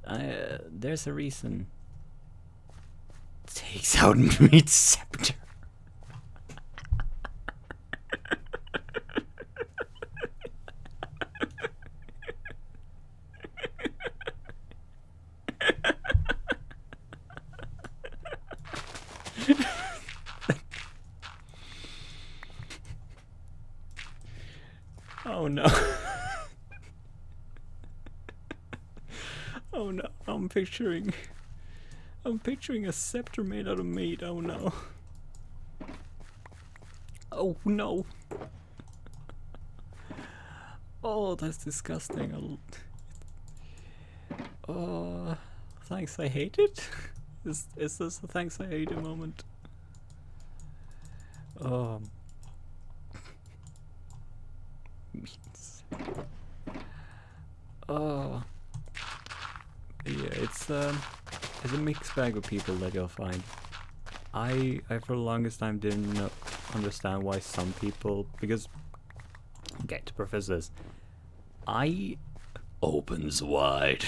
There's a reason. Takes out meat scepter. Oh no. Oh no, I'm picturing a scepter made out of meat. Oh no. Oh no. Oh, that's disgusting. Oh, thanks, I hate it. Is this a thanks I hate it moment? Meats. Oh. Yeah, it's a mixed bag of people that you'll find. I for the longest time didn't understand why some people, because, okay, to preface this, I opens wide.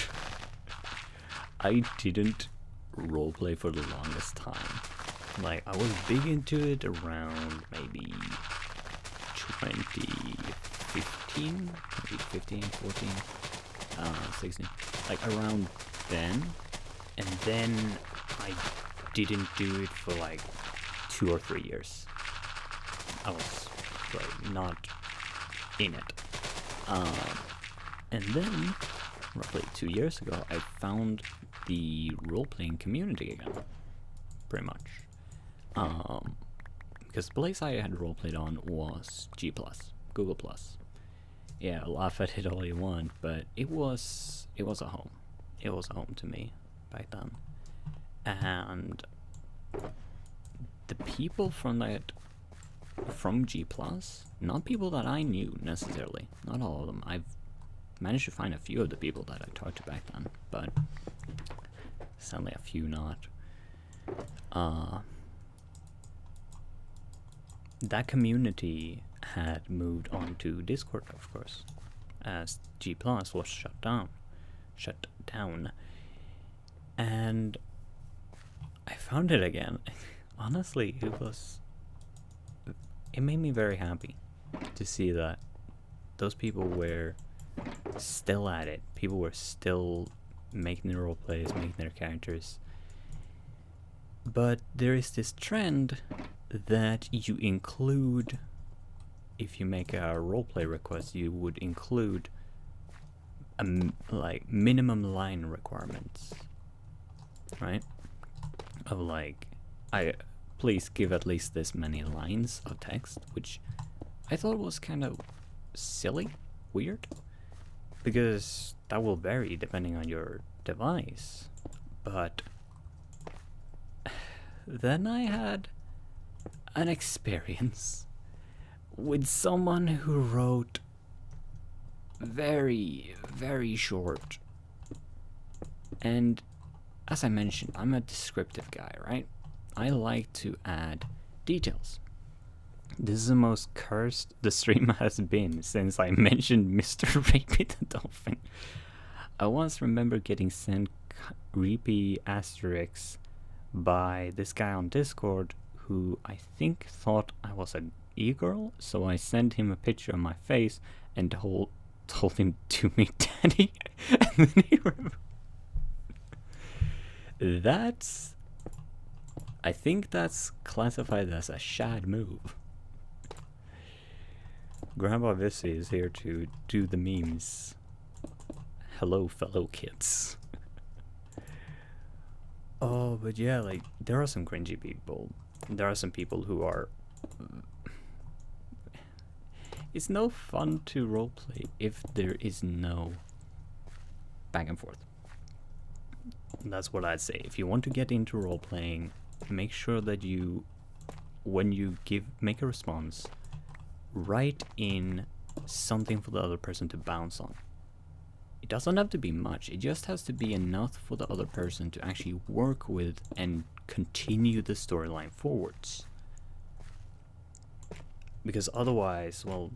I didn't roleplay for the longest time. Like, I was big into it around maybe 2015, maybe 15, 14, 16, like around then. And then I didn't do it for like 2 or 3 years. I was like not in it. And then roughly 2 years ago, I found the role-playing community again, pretty much. Because the place I had roleplayed on was G+, Google+. Yeah, laugh at it all you want, but it was a home. It was a home to me back then. And the people from G+, not people that I knew necessarily, not all of them. I've managed to find a few of the people that I talked to back then, but sadly a few not. That community had moved on to Discord, of course, as G+ was shut down. And I found it again. Honestly, it made me very happy to see that those people were still at it. People were still making their role plays, making their characters. But there is this trend that you include, if you make a roleplay request, you would include like minimum line requirements, right? Of like, please give at least this many lines of text, which I thought was kind of silly, weird, because that will vary depending on your device. But then I had an experience with someone who wrote very, very short. And as I mentioned, I'm a descriptive guy, right? I like to add details. This is the most cursed the stream has been since I mentioned Mr. Rapey the Dolphin. I once remember getting sent creepy asterisks by this guy on Discord who I think thought I was an e-girl, so I sent him a picture of my face and told him to me daddy. And then he I think that's classified as a shad move. Grandpa Vissy is here to do the memes. Hello, fellow kids. Oh, but yeah, like, there are some cringy people. There are some people who are... It's no fun to roleplay if there is no back and forth. That's what I'd say. If you want to get into roleplaying, make sure that you, when you make a response, write in something for the other person to bounce on. It doesn't have to be much, it just has to be enough for the other person to actually work with and continue the storyline forwards. Because otherwise, well,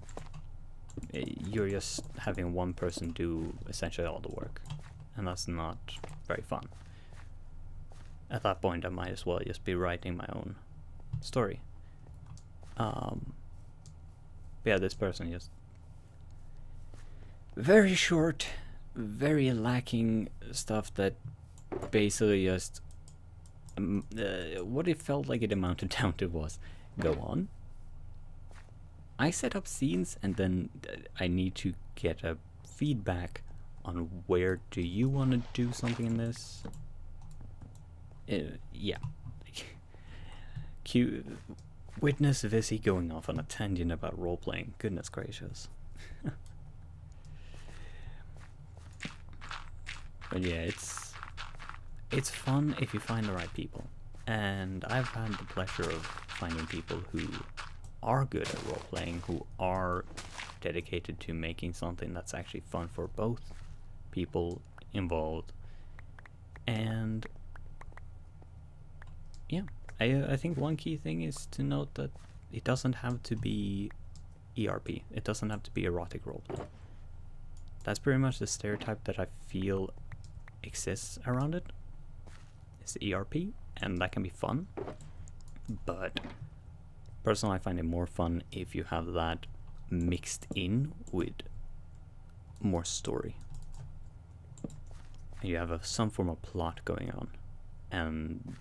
you're just having one person do essentially all the work, and that's not very fun. At that point, I might as well just be writing my own story. Yeah, this person just very short, very lacking stuff that basically just what it felt like it amounted down to was, go on, I set up scenes and then I need to get a feedback on where do you want to do something in this. Yeah. Witness Vissy going off on a tangent about role-playing. Goodness gracious. But yeah, it's fun if you find the right people. And I've had the pleasure of finding people who are good at role-playing, who are dedicated to making something that's actually fun for both people involved. And yeah, I think one key thing is to note that it doesn't have to be ERP. It doesn't have to be erotic roleplay. That's pretty much the stereotype that I feel exists around it. It's ERP, and that can be fun. But personally, I find it more fun if you have that mixed in with more story. And you have some form of plot going on, and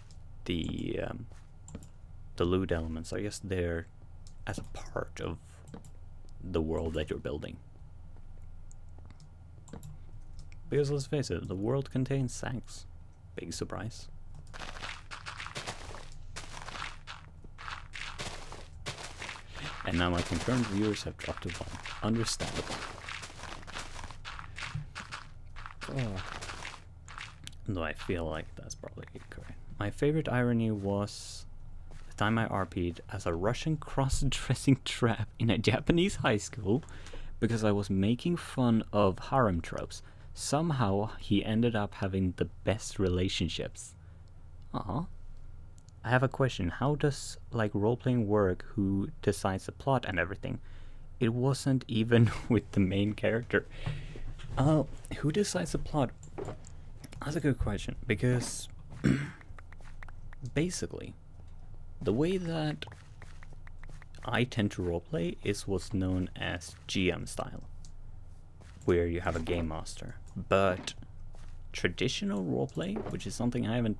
the loot elements are just there as a part of the world that you're building. Because let's face it, the world contains sanks. Big surprise. And now my concurrent viewers have dropped to 1. Understandable. Oh. Though I feel like that's probably correct. My favorite irony was the time I RP'd as a Russian cross-dressing trap in a Japanese high school because I was making fun of harem tropes. Somehow he ended up having the best relationships. I have a question. How does like role-playing work? Who decides the plot and everything? It wasn't even with the main character. Who decides the plot? That's a good question, because basically the way that I tend to roleplay is what's known as GM style, where you have a game master. But traditional roleplay, which is something I haven't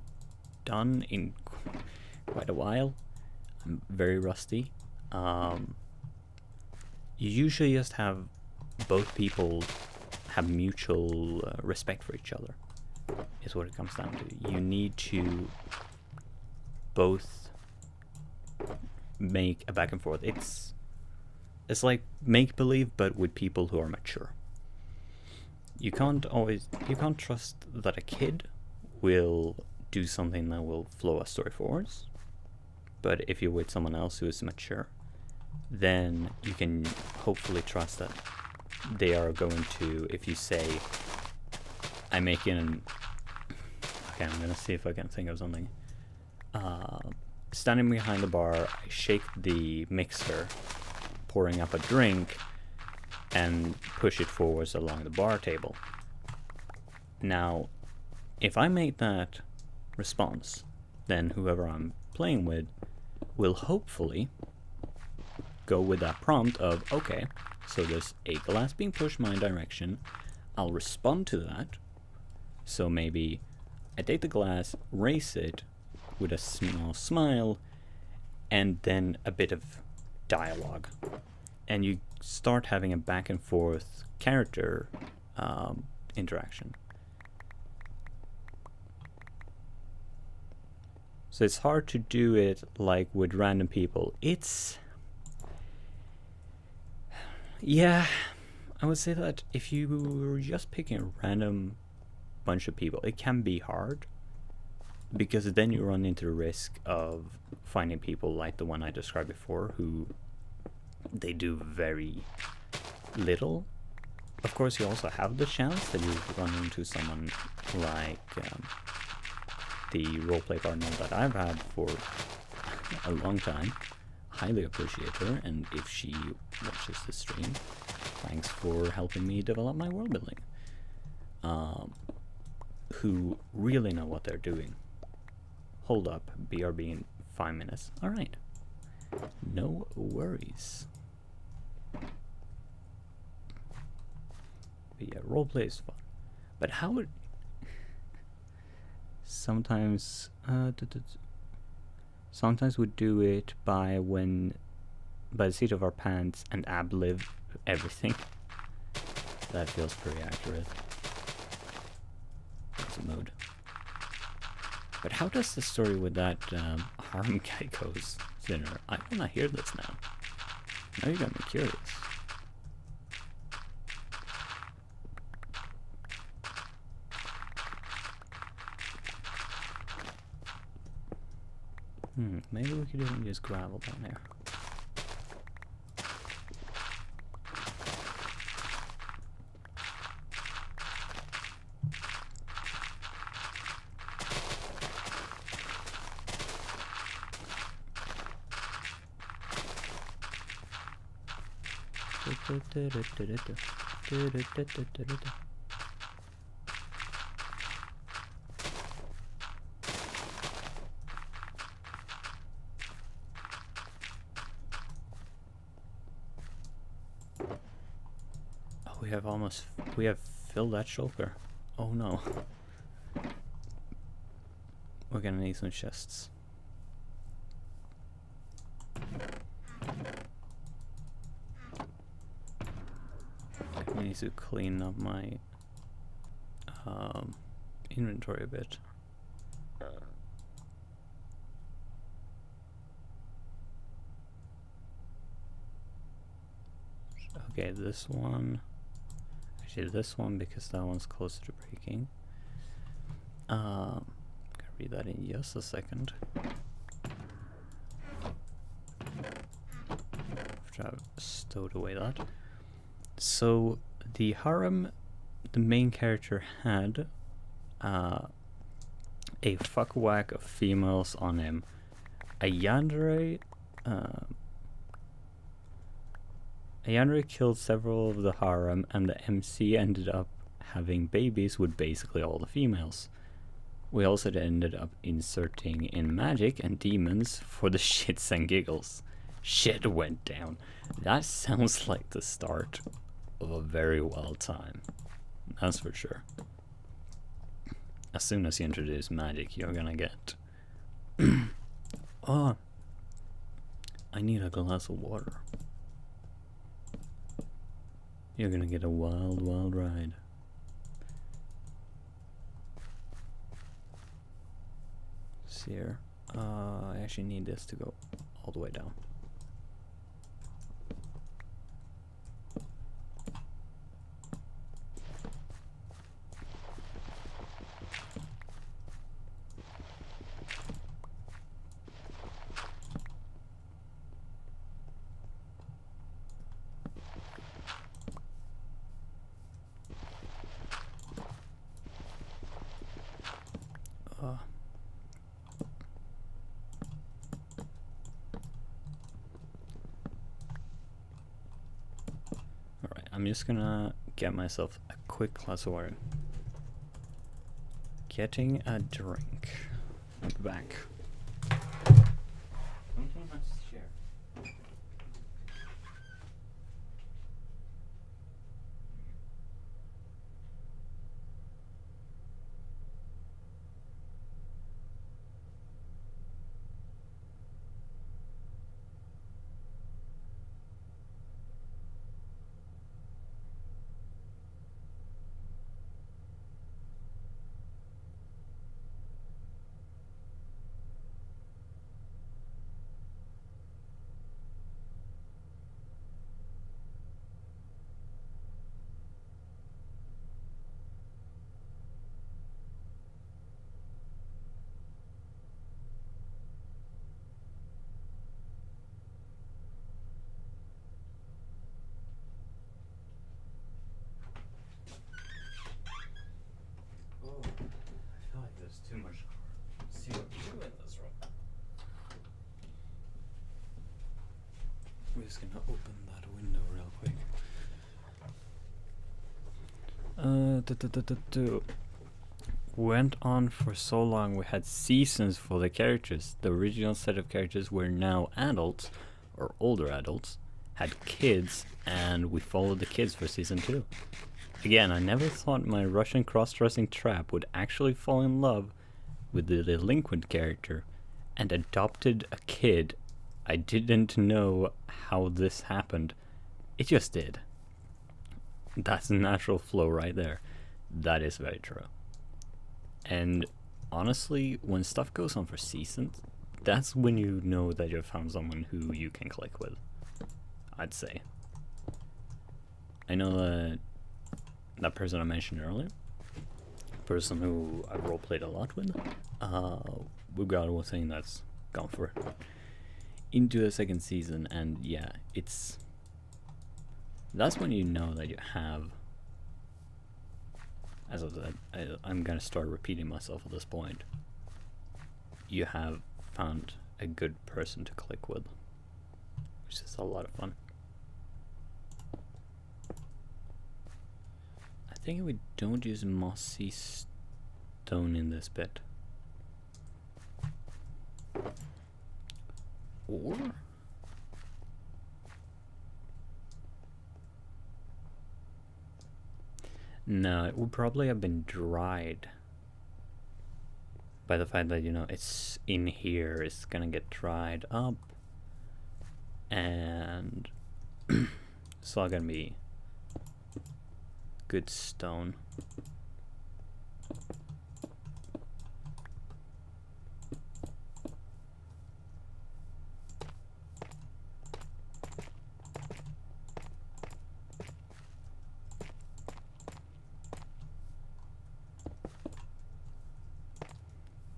done in quite a while. I'm very rusty. You usually just have both people have mutual respect for each other, is what it comes down to. You need to both make a back and forth. It's like make-believe, but with people who are mature. You can't trust that a kid will do something that will flow a story forwards. But if you're with someone else who is mature, then you can hopefully trust that they are going to, if you say, I'm making an... Okay, I'm gonna see if I can think of something. Standing behind the bar, I shake the mixer, pouring up a drink, and push it forwards along the bar table. Now, if I make that response, then whoever I'm playing with will hopefully go with that prompt of, okay, so there's a glass being pushed my direction, I'll respond to that. So maybe I take the glass, raise it with a small smile, and then a bit of dialogue. And you start having a back and forth character interaction. So it's hard to do it like with random people. Yeah, I would say that if you were just picking a random bunch of people, it can be hard, because then you run into the risk of finding people like the one I described before, who they do very little. Of course, you also have the chance that you run into someone like the roleplay partner that I've had for a long time. Highly appreciate her, and if she watches the stream, thanks for helping me develop my world building. Who really know what they're doing. Hold up, BRB in 5 minutes. Alright. No worries. But yeah, roleplay is fun. But how would... Sometimes we do it by the seat of our pants and ad-lib everything. That feels pretty accurate. That's a mode. But how does the story with that harm guy goes, Sinner? I want to hear this now. Now you got me curious. Maybe we could even use gravel down here. We have filled that shulker. Oh no. We're gonna need some chests. I need to clean up my inventory a bit. Okay, this one. Actually, this one, because that one's closer to breaking. Gonna read that in just a second. After I've stowed away that. So the harem, the main character had a fuck whack of females on him. A yandere killed several of the harem, and the MC ended up having babies with basically all the females. We also ended up inserting in magic and demons for the shits and giggles. Shit went down. That sounds like the start of a very wild time. That's for sure. As soon as you introduce magic, you're gonna get Oh, I need a glass of water. You're gonna get a wild, wild ride. See here. I actually need this to go all the way down. Alright, I'm just gonna get myself a quick glass of water. Getting a drink. I'll be back. Don't change my chair. Too much car. See what we do in this room. We're just gonna open that window real quick. Went on for so long. We had seasons for the characters. The original set of characters were now adults or older adults, had kids, and we followed the kids for season 2. Again, I never thought my Russian cross-dressing trap would actually fall in love with the delinquent character and adopted a kid. I didn't know how this happened. It just did. That's a natural flow right there. That is very true. And honestly, when stuff goes on for seasons, that's when you know that you've found someone who you can click with, I'd say. I know that person I mentioned earlier, person who I roleplayed a lot with, we've got one thing that's gone for into the second season, and yeah, that's when you know that you have, as I said, I'm gonna start repeating myself at this point, you have found a good person to click with, which is a lot of fun. I think we don't use mossy stone in this bit. Or no, it would probably have been dried by the fact that, you know, it's in here, it's gonna get dried up, and it's all gonna be good stone.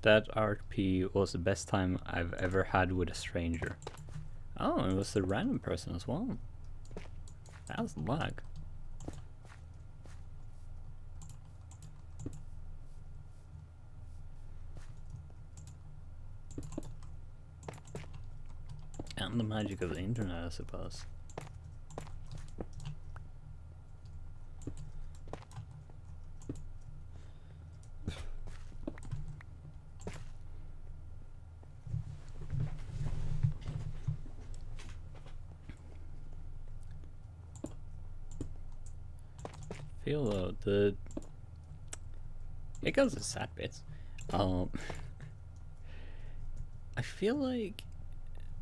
That RP was the best time I've ever had with a stranger. Oh, it was a random person as well. That was luck. And the magic of the internet, I suppose. Feel though, it goes to sad bits. I feel like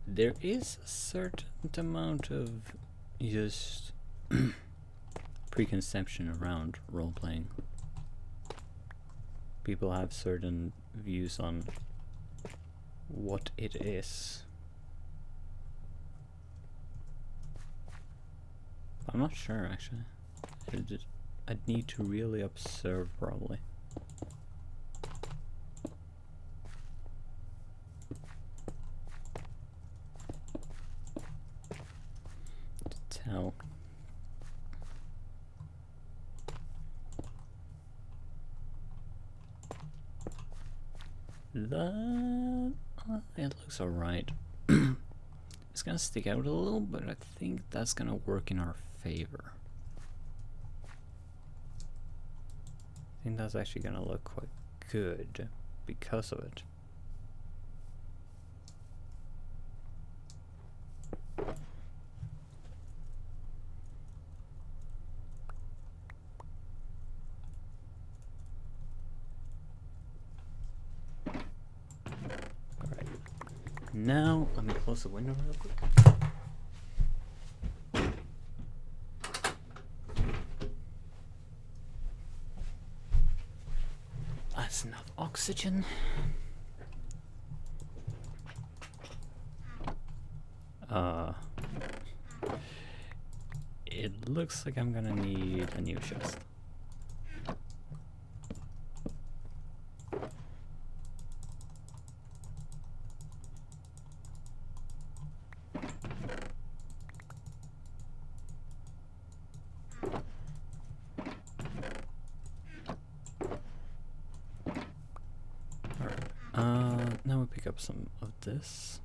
there is a certain amount of just preconception around role-playing. People have certain views on what it is. I'm not sure actually. I'd need to really observe probably. To tell. That it looks alright. It's gonna stick out a little, but I think that's gonna work in our favor. I think that's actually gonna look quite good because of it. Alright. Now let me close the window real quick. That's enough oxygen. It looks like I'm gonna need a new chest. Now we pick up some of this.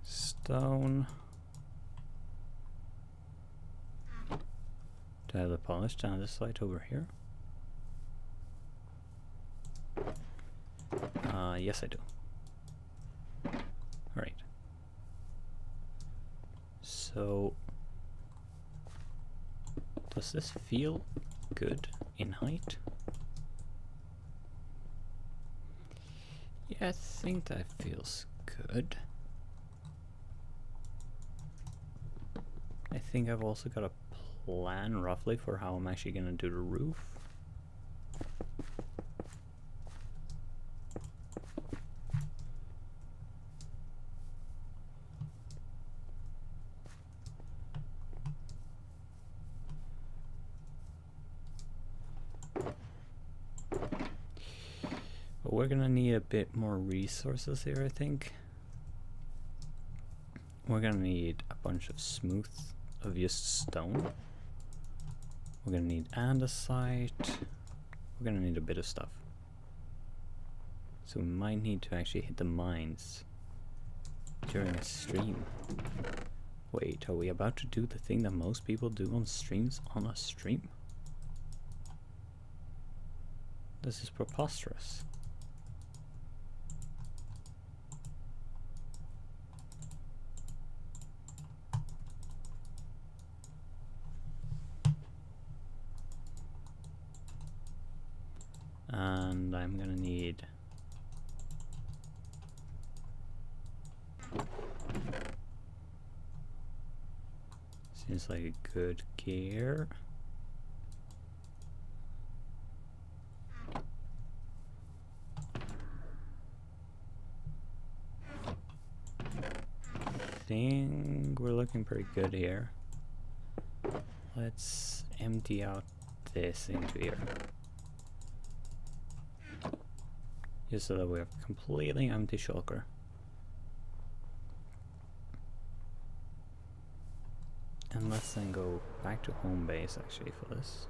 Stone. Do I have the polish down this side over here? Yes I do. Alright. So, does this feel good in height? Yeah, I think that feels good. I think I've also got a plan roughly for how I'm actually gonna do the roof. But we're gonna need a bit more resources here, I think. We're gonna need a bunch of smooth, of just stone. We're gonna need andesite. We're gonna need a bit of stuff. So we might need to actually hit the mines during a stream. Wait, are we about to do the thing that most people do on streams on a stream? This is preposterous. And I'm gonna need seems like a good gear. I think we're looking pretty good here. Let's empty out this into here. Just so that we have a completely empty shulker. And let's then go back to home base actually for this.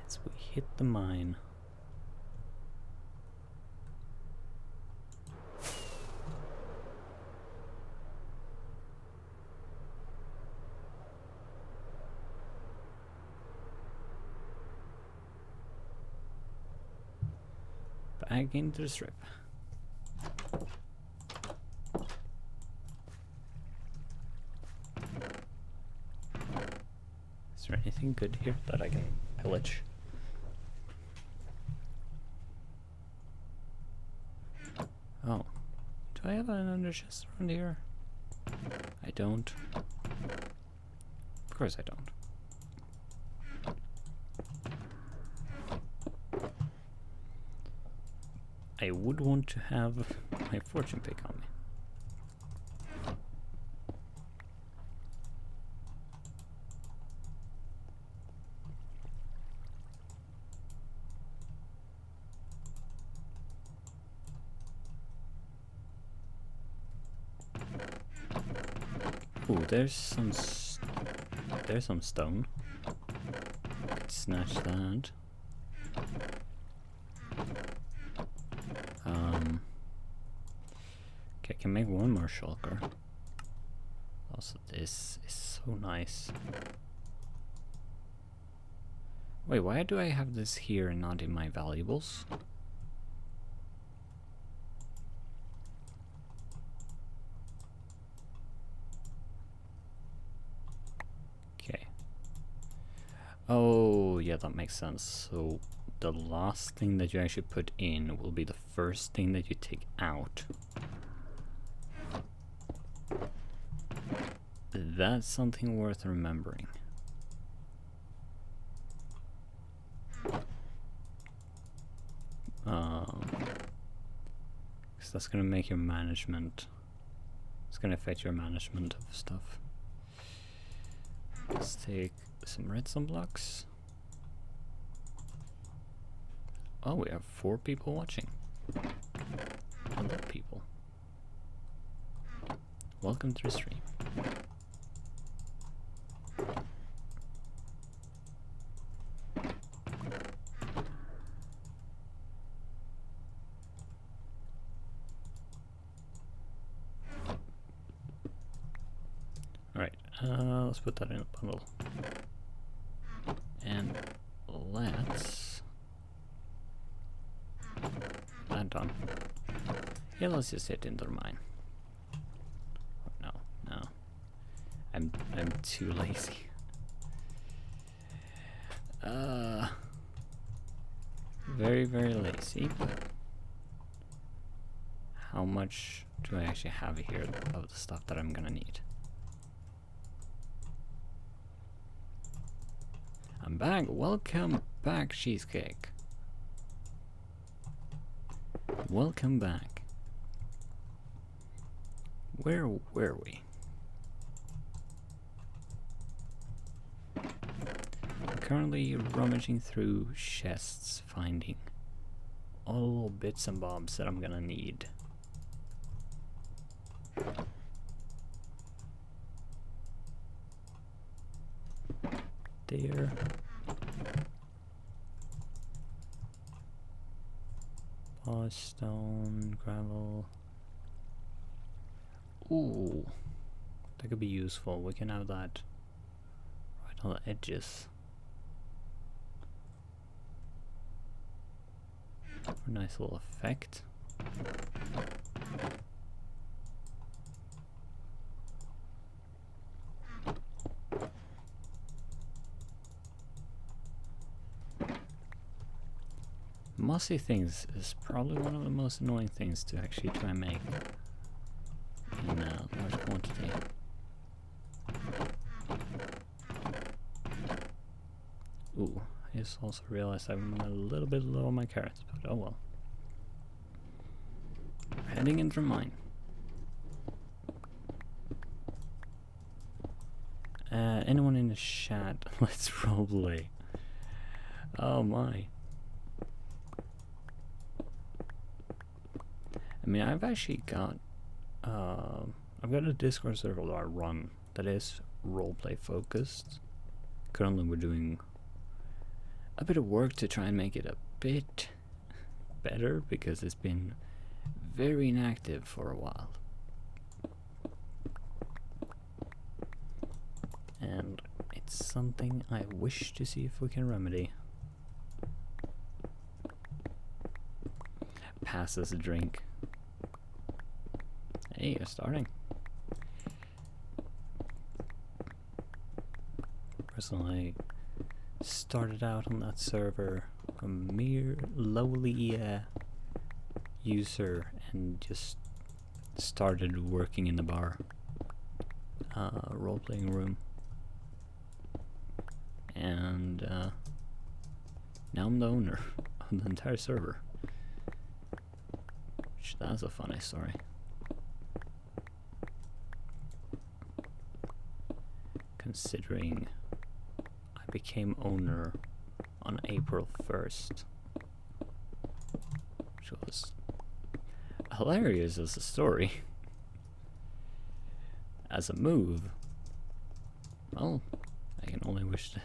As we hit the mine. Back into the strip. Is there anything good here that I can pillage? Oh. Do I have an under chest around here? I don't. Of course I don't. I would want to have my fortune pick on me. Ooh, there's some stone. Snatch that. Okay, I can make one more shulker. Also, this is so nice. Wait, why do I have this here and not in my valuables? Okay. Oh, yeah, that makes sense. So the last thing that you actually put in will be the first thing that you take out. That's something worth remembering. Because that's gonna make your management. It's gonna affect your management of stuff. Let's take some redstone blocks. Oh, we have 4 people watching. Hello, people. Welcome to the stream. Alright, let's put that in a bundle. And let's... Land on. Yeah, let's just hit into the mine. Oh, no. I'm too lazy. Very, very lazy, but how much do I actually have here of the stuff that I'm gonna need? I'm back. Welcome back, Cheesecake. Welcome back. Where were we? I'm currently rummaging through chests, finding all the little bits and bobs that I'm gonna need. There. Stone, gravel. Ooh, that could be useful. We can have that right on the edges. For a nice little effect. Mossy things is probably one of the most annoying things to actually try and make in large quantity. Ooh, I just also realized I'm a little bit low on my carrots, but oh well. Heading into mine. Anyone in the chat? Let's roleplay. Oh my. I mean, I've actually got, I've got a Discord server that I run that is roleplay focused. Currently we're doing a bit of work to try and make it a bit better because it's been very inactive for a while. And it's something I wish to see if we can remedy. Pass us a drink. Hey, you're starting. because I started out on that server a mere lowly user and just started working in the bar role-playing room, and now I'm the owner of the entire server. Which, that's a funny story. Considering I became owner on April 1st, which was hilarious as a story. As a move, well, I can only wish that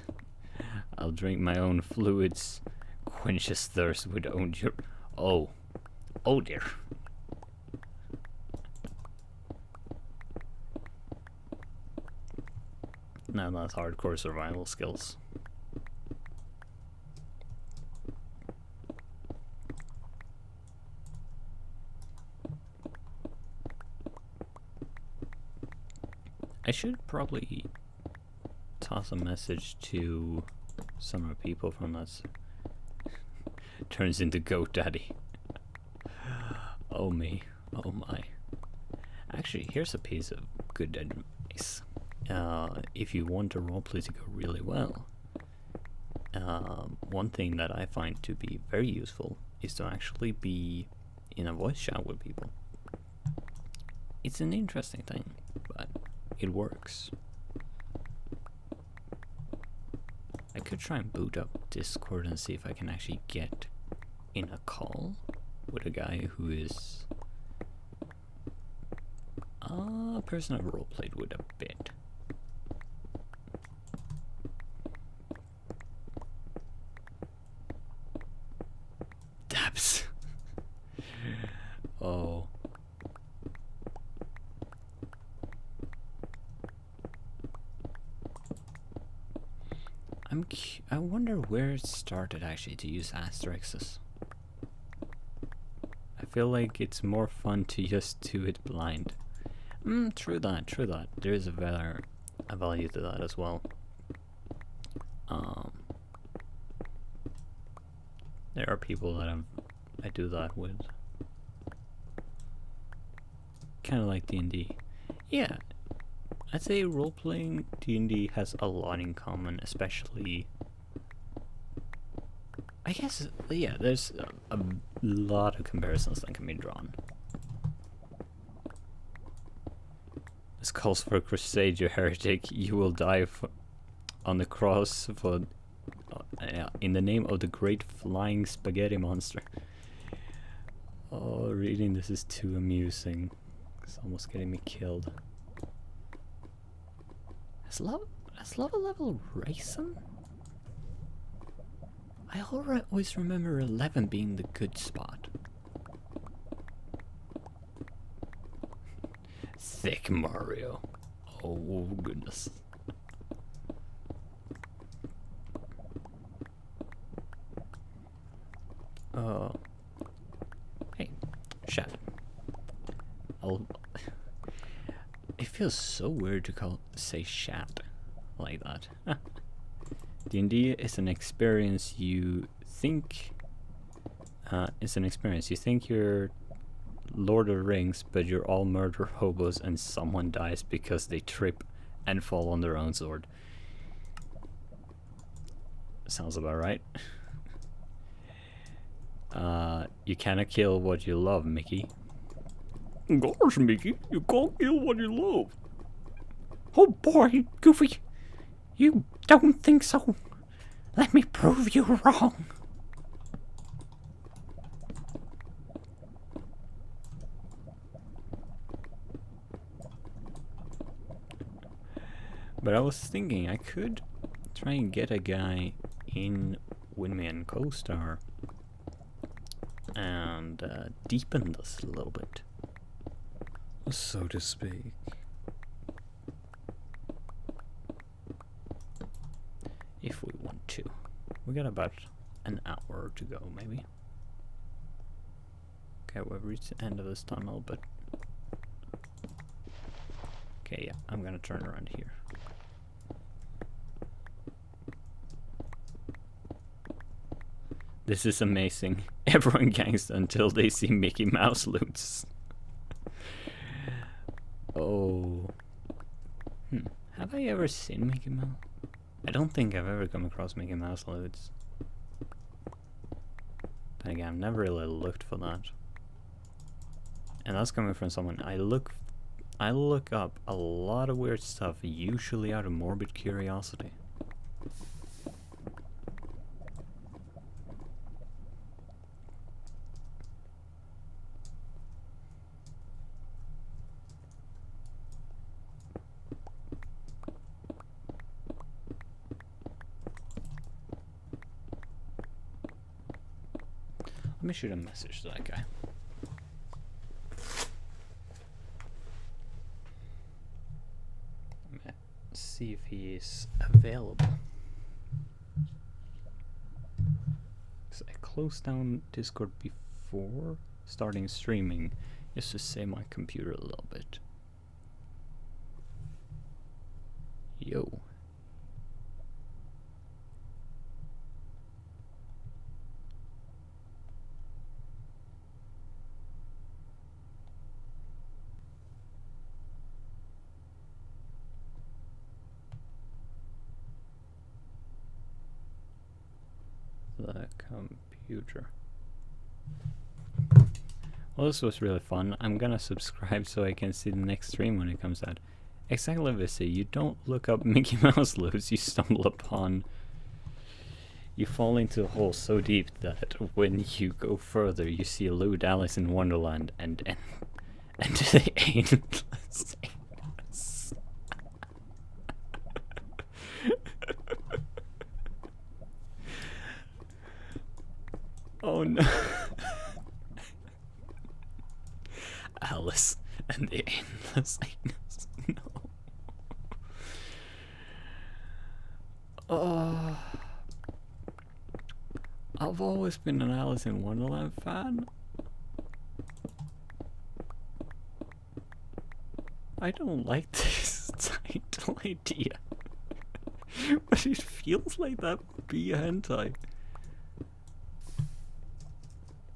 I'll drink my own fluids, quench his thirst with own oh dear. Now that's hardcore survival skills. I should probably toss a message to some of the people from that. Turns into Goat Daddy. Oh me, oh my. Actually, here's a piece of good advice. If you want a roleplay to go really well, one thing that I find to be very useful is to actually be in a voice chat with people. It's an interesting thing, but it works. I could try and boot up Discord and see if I can actually get in a call with a guy who is a person I've roleplayed with a bit. Dabs. Oh. I wonder where it started actually to use asterisks. I feel like it's more fun to just do it blind. True that. There is a value to that as well. There are people that I do that with. Kind of like D&D. Yeah, I'd say role-playing D&D has a lot in common, especially... I guess, yeah, there's a lot of comparisons that can be drawn. This calls for a crusade, you heretic. You will die on the cross for in the name of the great flying spaghetti monster. Oh, reading this is too amusing. It's almost getting me killed. Has lava level risen? I always remember 11 being the good spot. Thick Mario. Oh goodness. Hey, chat. It feels so weird to say chat like that. D&D is an experience you think. It's an experience. You think you're Lord of the Rings, but you're all murder hobos and someone dies because they trip and fall on their own sword. Sounds about right. You cannot kill what you love, Mickey. Gosh, Mickey, you can't kill what you love. Oh boy, Goofy, you don't think so? Let me prove you wrong. But I was thinking I could try and get a guy in with me and co-star and deepen this a little bit, so to speak. If we want to. We got about an hour to go, maybe. Okay, we've reached the end of this tunnel, but... Okay, yeah, I'm gonna turn around here. This is amazing. Everyone gangsta until they see Mickey Mouse loots. Oh. Have I ever seen Mickey Mouse? I don't think I've ever come across Mickey Mouse loots. Then again, I've never really looked for that. And that's coming from someone I look up a lot of weird stuff, usually out of morbid curiosity. Let me shoot a message to that guy. See if he is available. So I closed down Discord before starting streaming just to save my computer a little bit. Yo. The computer. Well, this was really fun. I'm gonna subscribe so I can see the next stream when it comes out. Exactly, Vissy. You don't look up Mickey Mouse loots, you stumble upon... You fall into a hole so deep that when you go further, you see a loot Alice in Wonderland and the endless. Oh no. Alice and the endless anus. No. Oh. I've always been an Alice in Wonderland fan. I don't like this title idea. But it feels like that would be a hentai.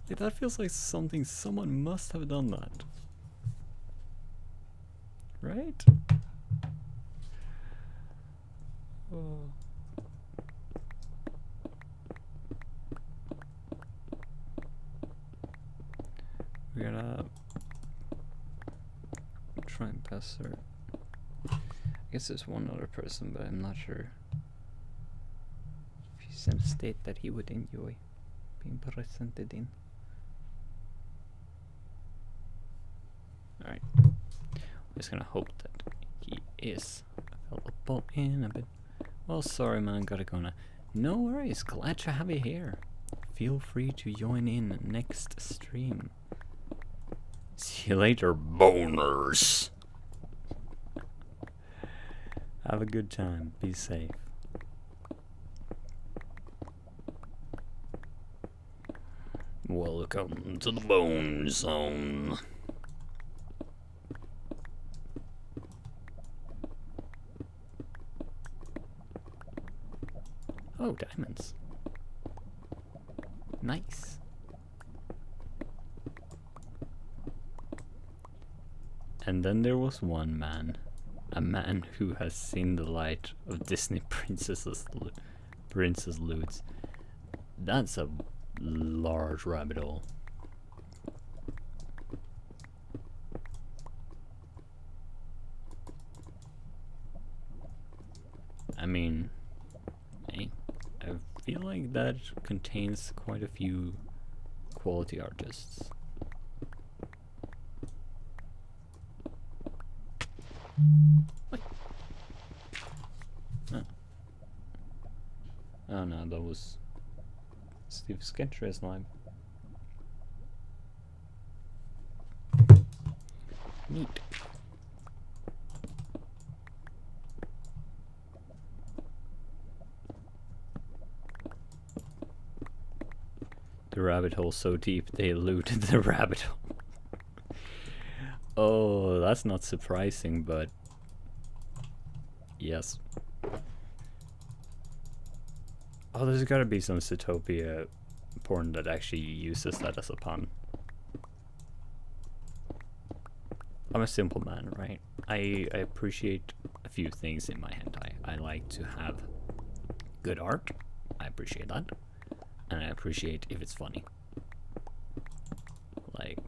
Like, that feels like something someone must have done that. Right? Oh. We're gonna try and pass her. I guess there's one other person, but I'm not sure if he's in a state that he would enjoy being presented in. Alright. I'm just gonna hope that he is available in a bit. Well, sorry man, gotta go now. No worries, glad to have you here. Feel free to join in next stream. See you later, boners. Have a good time, be safe. Welcome to the Bone Zone. Oh, diamonds. Nice. And then there was one man. A man who has seen the light of Disney princess loots. That's a large rabbit hole. I mean, I feel like that contains quite a few quality artists. Wait. Oh no, that was Steve Sketcher's line. Neat. The rabbit hole so deep they looted the rabbit hole. Oh, that's not surprising, but yes. Oh, there's gotta be some Zootopia porn that actually uses that as a pun. I'm a simple man, right? I appreciate a few things in my hentai. I like to have good art. I appreciate that. And I appreciate if it's funny. Like,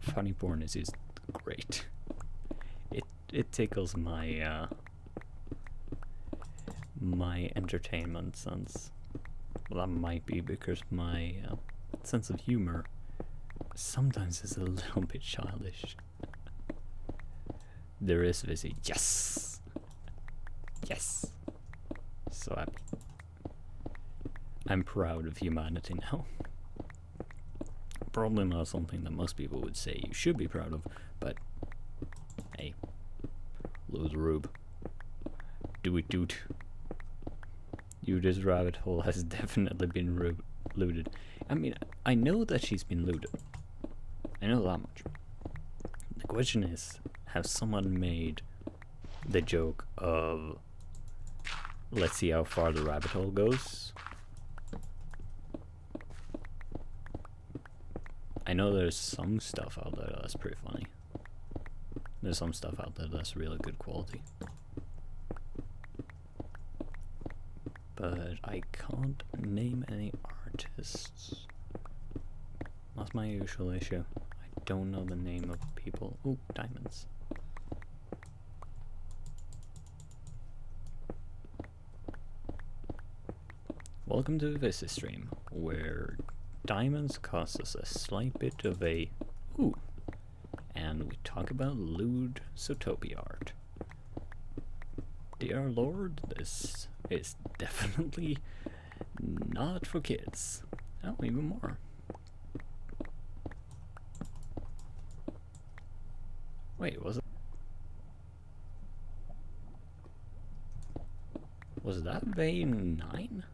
funny porn is just great. It tickles my my entertainment sense. Well, that might be because my sense of humor sometimes is a little bit childish. There is this yes, yes. So I'm proud of humanity now. Probably not something that most people would say you should be proud of, but hey, lose Rube. Do it, dude. This rabbit hole has definitely been looted. I mean, I know that she's been looted. I know that much. The question is, has someone made the joke of, let's see how far the rabbit hole goes? I know there's some stuff out there that's pretty funny. There's some stuff out there that's really good quality. But I can't name any artists. That's my usual issue. I don't know the name of people. Ooh, diamonds. Welcome to this stream, where diamonds cause us a slight bit of a ooh, and we talk about lewd Zootopia art. Dear Lord, this is definitely not for kids. Oh, even more. Wait, was that vein 9?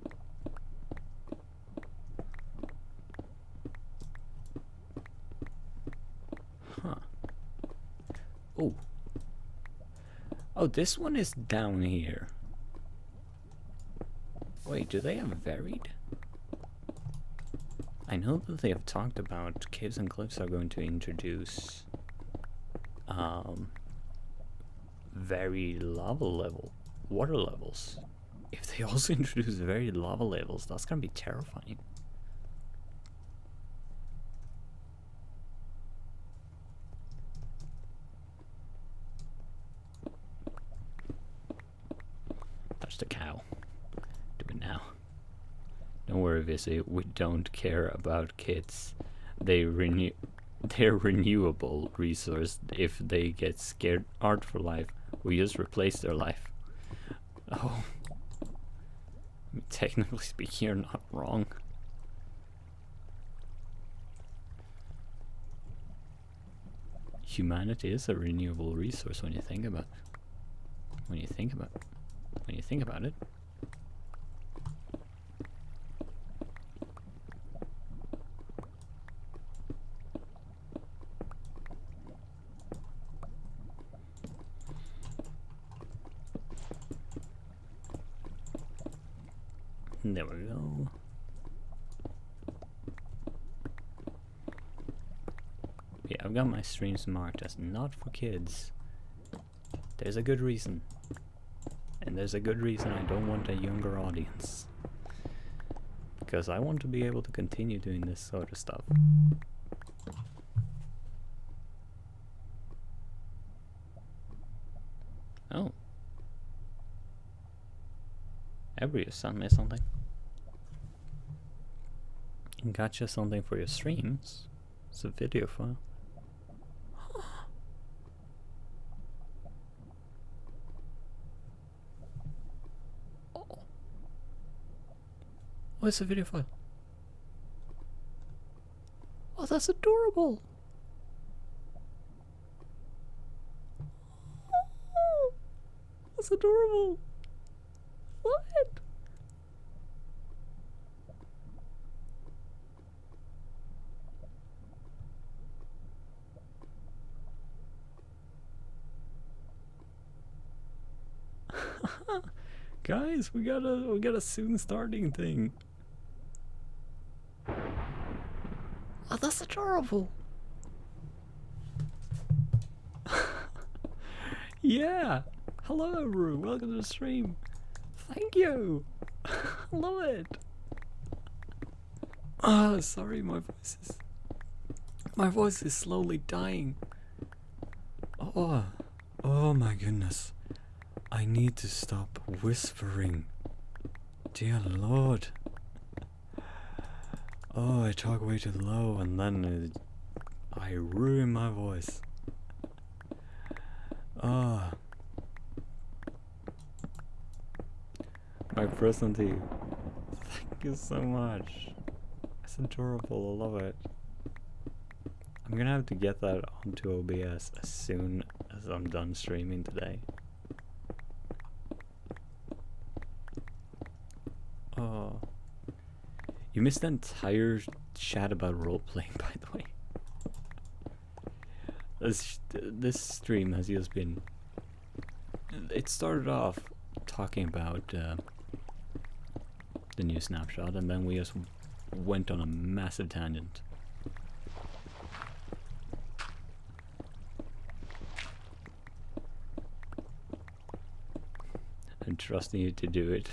Huh. Oh. Oh, this one is down here. Wait, do they have varied? I know that they have talked about caves and cliffs are going to introduce varied water levels. If they also introduce varied lava levels, that's gonna be terrifying. That's the cow. Do it now. Don't worry, Visi, we don't care about kids. They're renewable resource. If they get scared art for life, we just replace their life. Oh, I mean, technically speaking, you're not wrong. Humanity is a renewable resource when you think about it. When you think about it. There we go. Yeah, I've got my streams marked as not for kids. There's a good reason. And there's a good reason I don't want a younger audience. Because I want to be able to continue doing this sort of stuff. Oh. Every sent me something. Gotcha, something for your streams. It's a video file. Oh, it's a video file. Oh, that's adorable. Oh, that's adorable. What? Guys, we got a soon starting thing. adorable. Yeah. Hello everyone, welcome to the stream. Thank you. Love it. Oh, sorry, my voice is slowly dying. Oh my goodness. I need to stop whispering. Dear Lord. Oh, I talk way too low and then I ruin my voice. Oh. My present to you. Thank you so much. It's adorable, I love it. I'm gonna have to get that onto OBS as soon as I'm done streaming today. Oh. You missed the entire chat about roleplaying, by the way. This stream has just been... It started off talking about the new Snapshot, and then we just went on a massive tangent. I'm trusting you to do it.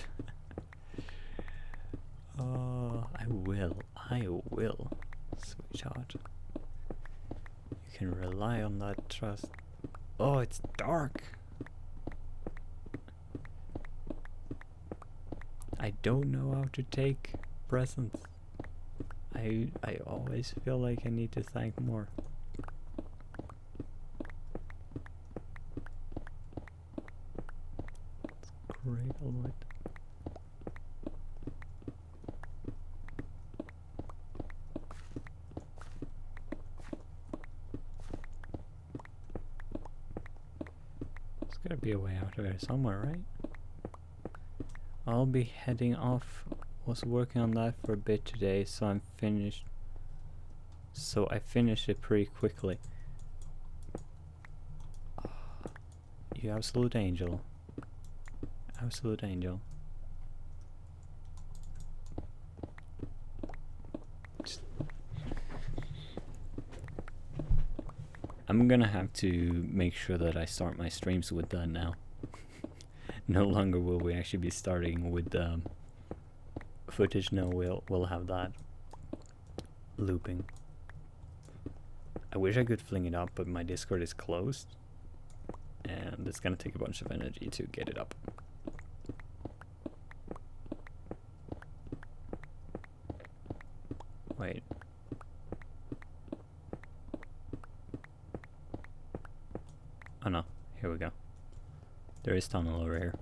Oh, I will, sweetheart. You can rely on that trust. Oh, it's dark. I don't know how to take presents. I always feel like I need to thank more. It's great, alright. There's gotta be a way out of there somewhere, right? I'll be heading off. Was working on that for a bit today, so I'm finished. So I finished it pretty quickly. You absolute angel. Absolute angel. I'm gonna have to make sure that I start my streams with that now. No longer will we actually be starting with footage. No, we'll have that looping. I wish I could fling it up, but my Discord is closed, and it's gonna take a bunch of energy to get it up. Wait. Oh no, here we go. There is tunnel over here.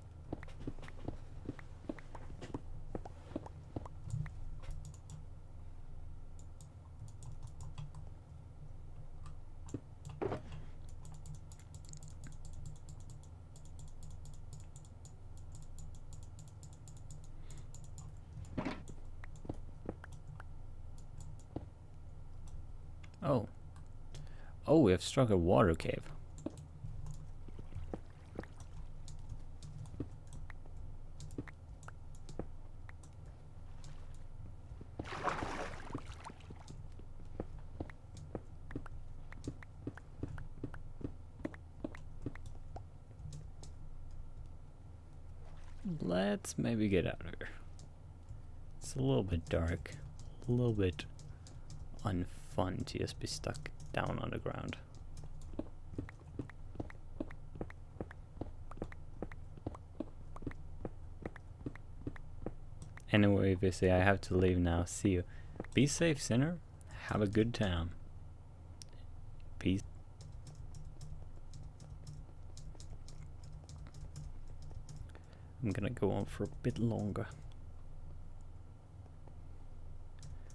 Oh. Oh, we have struck a water cave. Let's maybe get out of here. It's a little bit dark, a little bit unfun to just be stuck down on the ground. Anyway, Vissy, I have to leave now. See you. Be safe, sinner. Have a good time. Peace. I'm gonna go on for a bit longer.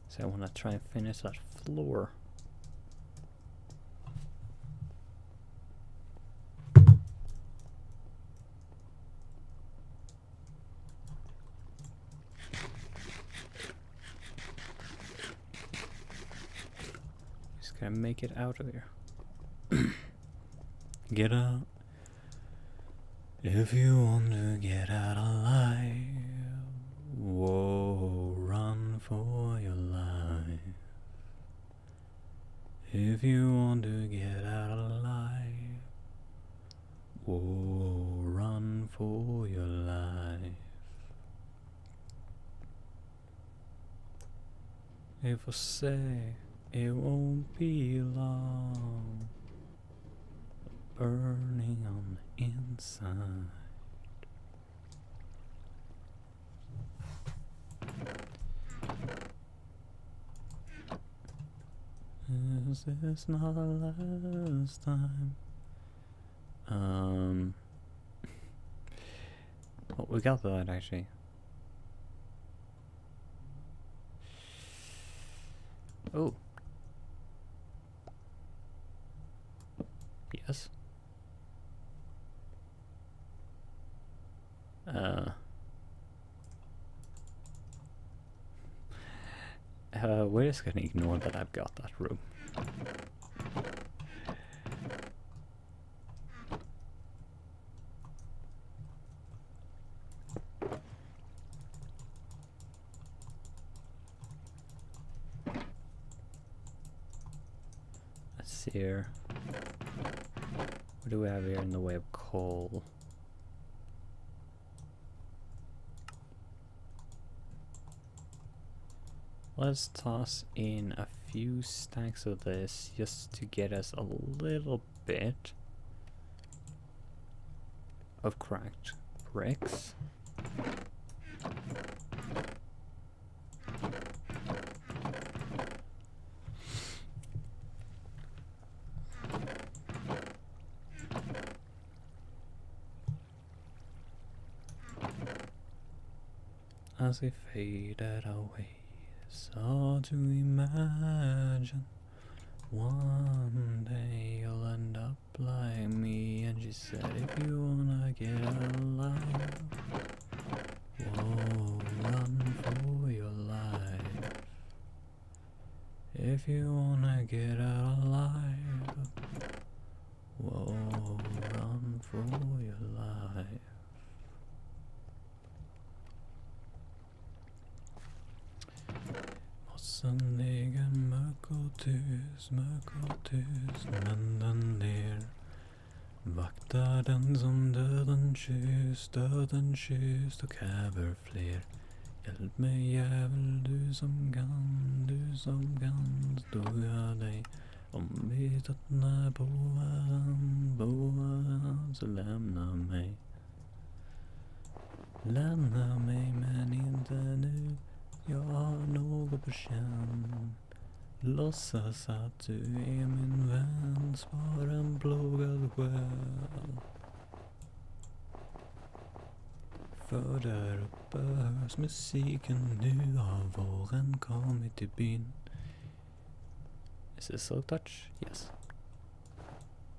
So I wanna try and finish that floor. Just gotta make it out of here. Get out. If you want to get out alive, whoa, run for your life. If you want to get out alive, whoa, run for your life. If I say it won't be long, burning on the inside. Is this not the last time? Oh, we got that actually. Oh. Yes. We're just gonna ignore that I've got that room. Let's see here. What do we have here in the way of coal? Let's toss in a few stacks of this just to get us a little bit of cracked bricks. As we faded away, so to imagine one day you'll end up like me. And she said, if you wanna get alive, whoa, run for your life. If you wanna get alive, whoa, run for your life. Mossen ligger mörk och tyst, men den ler. Vaktar den som döden kysst och häver fler. Hjälp mig jävel, du som kan stödja dig. Om vi tröttnar på varann, så lämna mig. Lämna mig men inte nu. Jag har något på känn. Låtsas att du är min vän. Spara en plågad själ. För där uppe hörs musiken. Nu har våren kommit till byn. Is this so touch? Yes.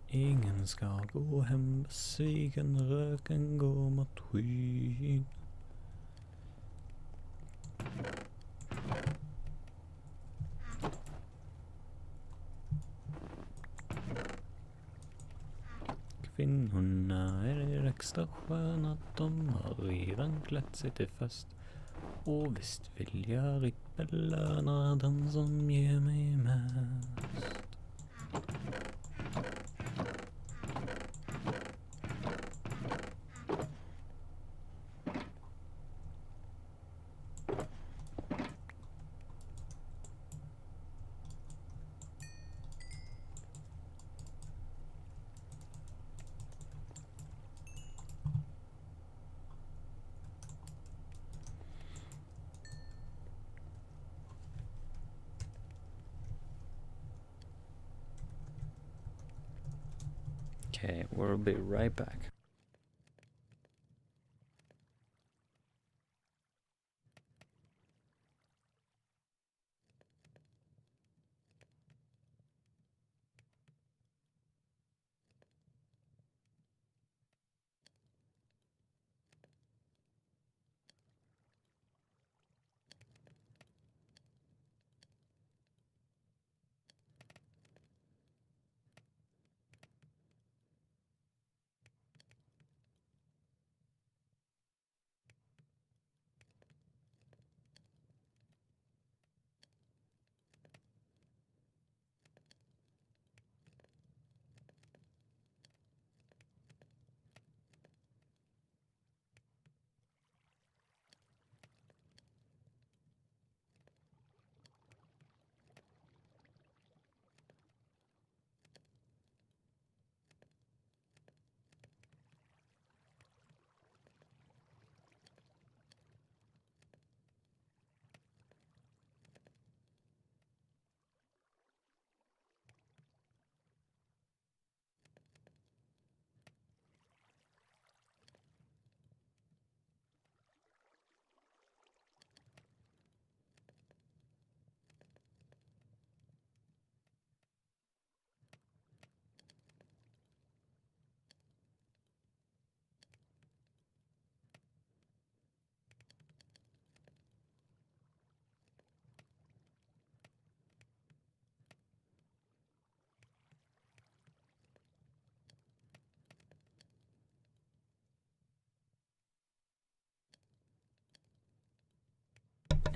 Ingen ska gå hem besviken. Röken går mot skyn. Kvinnorna är extra sköna, de har redan klätt sig till fest. Och visst vill jag rikt belöna den som ger mig mest. Okay, we'll be right back.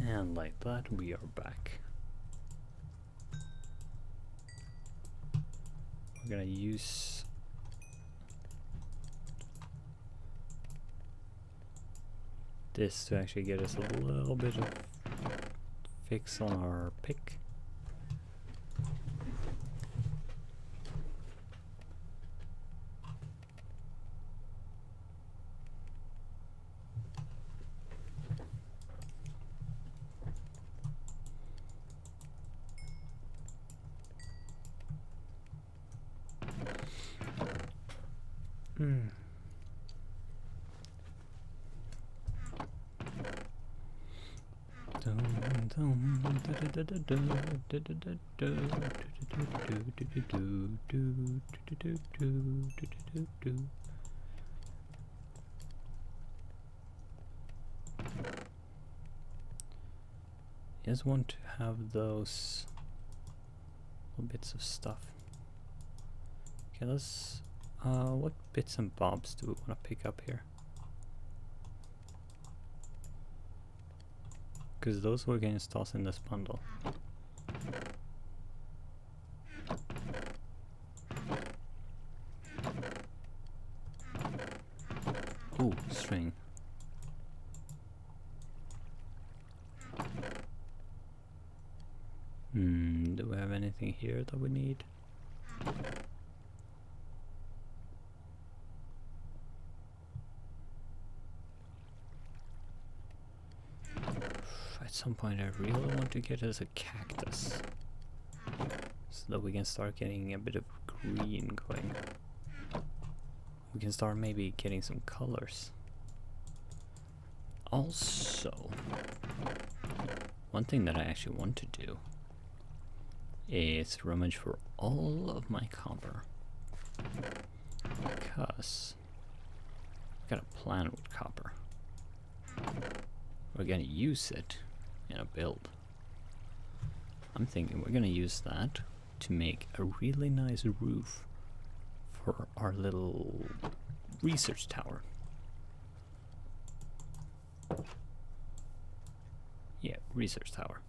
And like that, we are back. We're gonna use this to actually get us a little bit of fix on our pick. You just want to have those little bits of stuff. Okay, let's what bits and bobs do we want to pick up here? Because those we're going to toss in this bundle. Ooh, string. Do we have anything here that we need? At some point I really want to get us a cactus so that we can start getting a bit of green going. We can start maybe getting some colors. Also, one thing that I actually want to do is rummage for all of my copper, because I've got a plan with copper. We're gonna use it in a build. I'm thinking we're gonna use that to make a really nice roof for our little research tower. Yeah, research tower.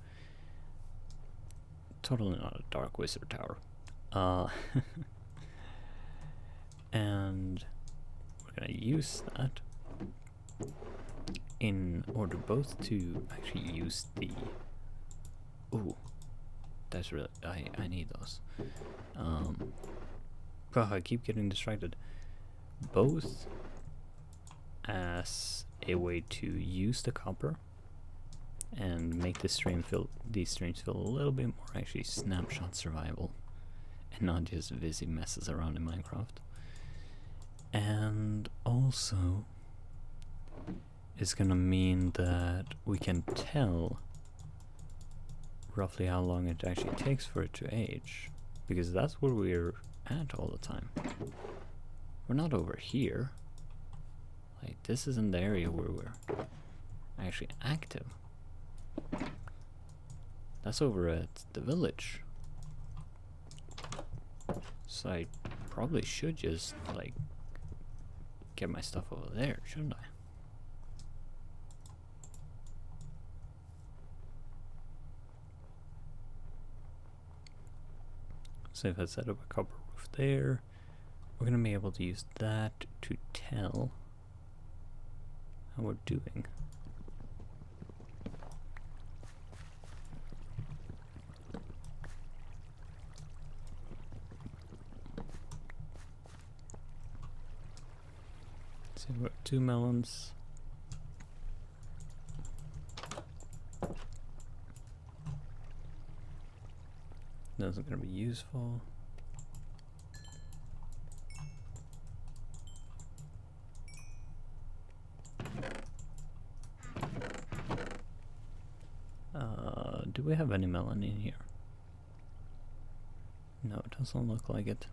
Totally not a dark wizard tower. And we're gonna use that in order both to actually use the... Ooh, that's really... I need those. Oh, I keep getting distracted. Both as a way to use the copper and make the these streams feel a little bit more actually Snapshot Survival and not just busy messes around in Minecraft. And also it's gonna mean that we can tell roughly how long it actually takes for it to age, because that's where we're at all the time. We're not over here. Like, this isn't the area where we're actually active. That's over at the village. So I probably should just, like, get my stuff over there, shouldn't I? So if I set up a copper roof there, we're gonna be able to use that to tell how we're doing. So we're at 2 melons. Those are going to be useful. Do we have any melon in here? No, it doesn't look like it.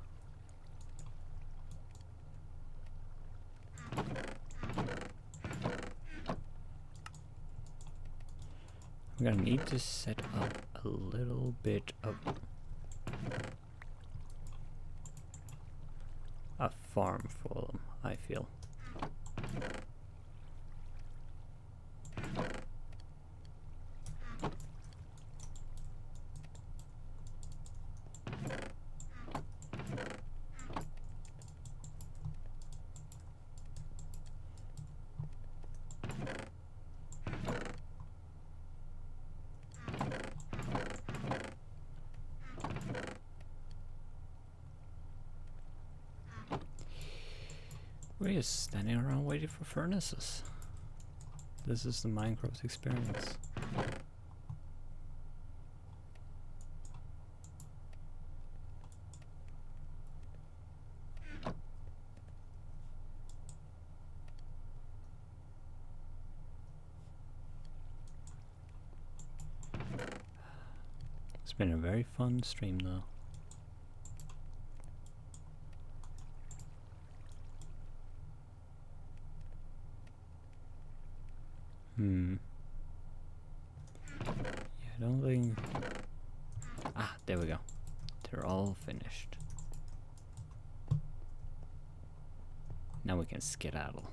I'm gonna need to set up a little bit of a farm for them, I feel. We're just standing around waiting for furnaces. This is the Minecraft experience. It's been a very fun stream though. Yeah, I don't think... Ah, there we go. They're all finished. Now we can skedaddle.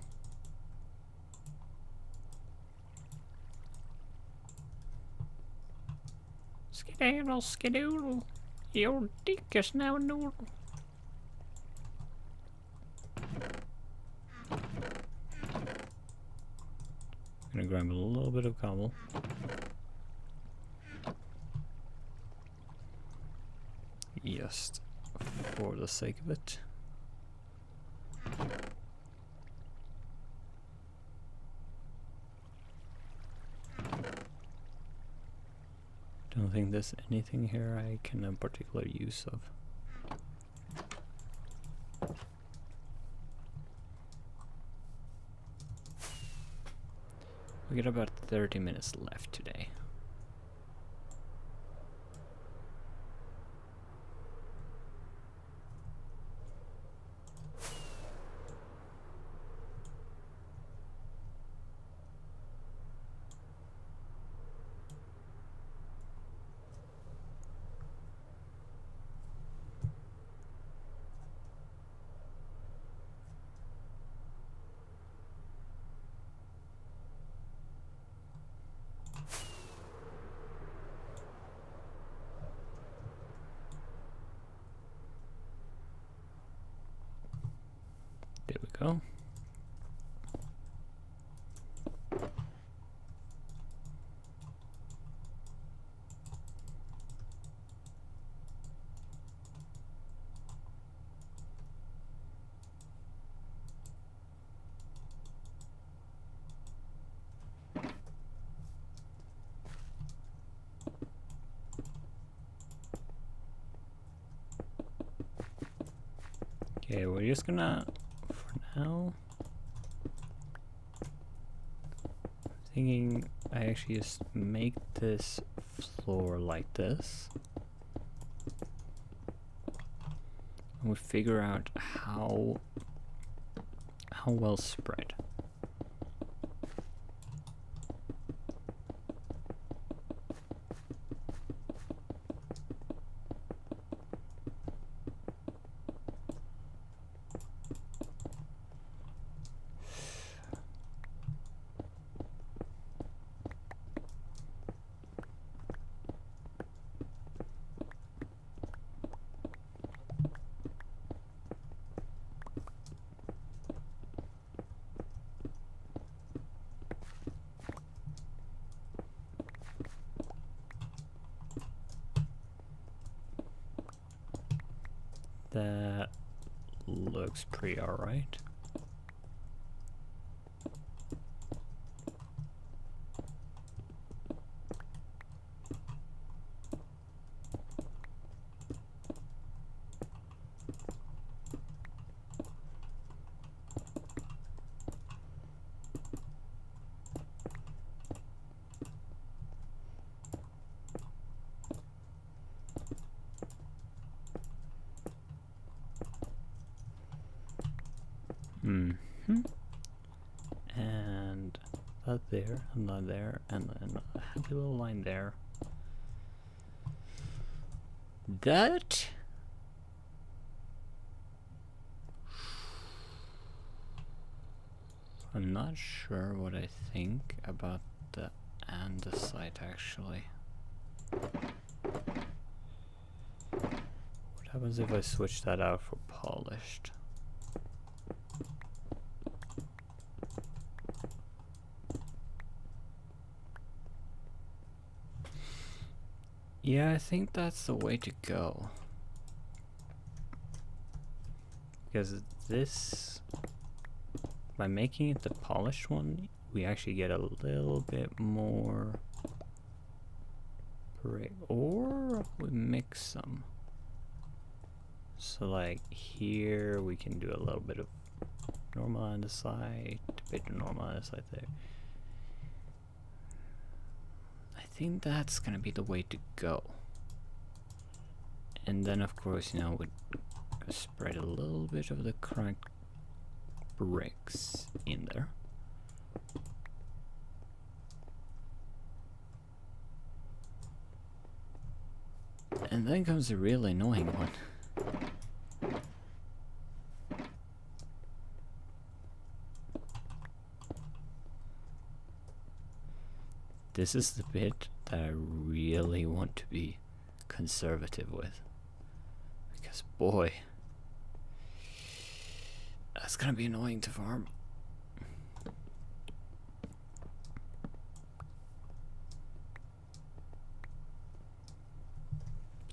Skedaddle, skedoodle. Your dick is now a noodle. Gonna grab a little bit of cobble. Just for the sake of it. Don't think there's anything here I can have particular use of. We got about 30 minutes left today. There we go. Okay, we're just gonna, for now, thinking I actually just make this floor like this. And we figure out how well spread. That looks pretty alright. And that there, and that there, and then a happy little line there. That I'm not sure what I think about the andesite actually. What happens if I switch that out for polished? Yeah, I think that's the way to go. Because this by making it the polished one, we actually get a little bit more brick, or we mix some. So like here we can do a little bit of normal on the side, a bit of normal on the side there. I think that's gonna be the way to go. And then of course, you know, we spread a little bit of the cracked bricks in there. And then comes the really annoying one. This is the bit that I really want to be conservative with. Because boy, that's gonna be annoying to farm.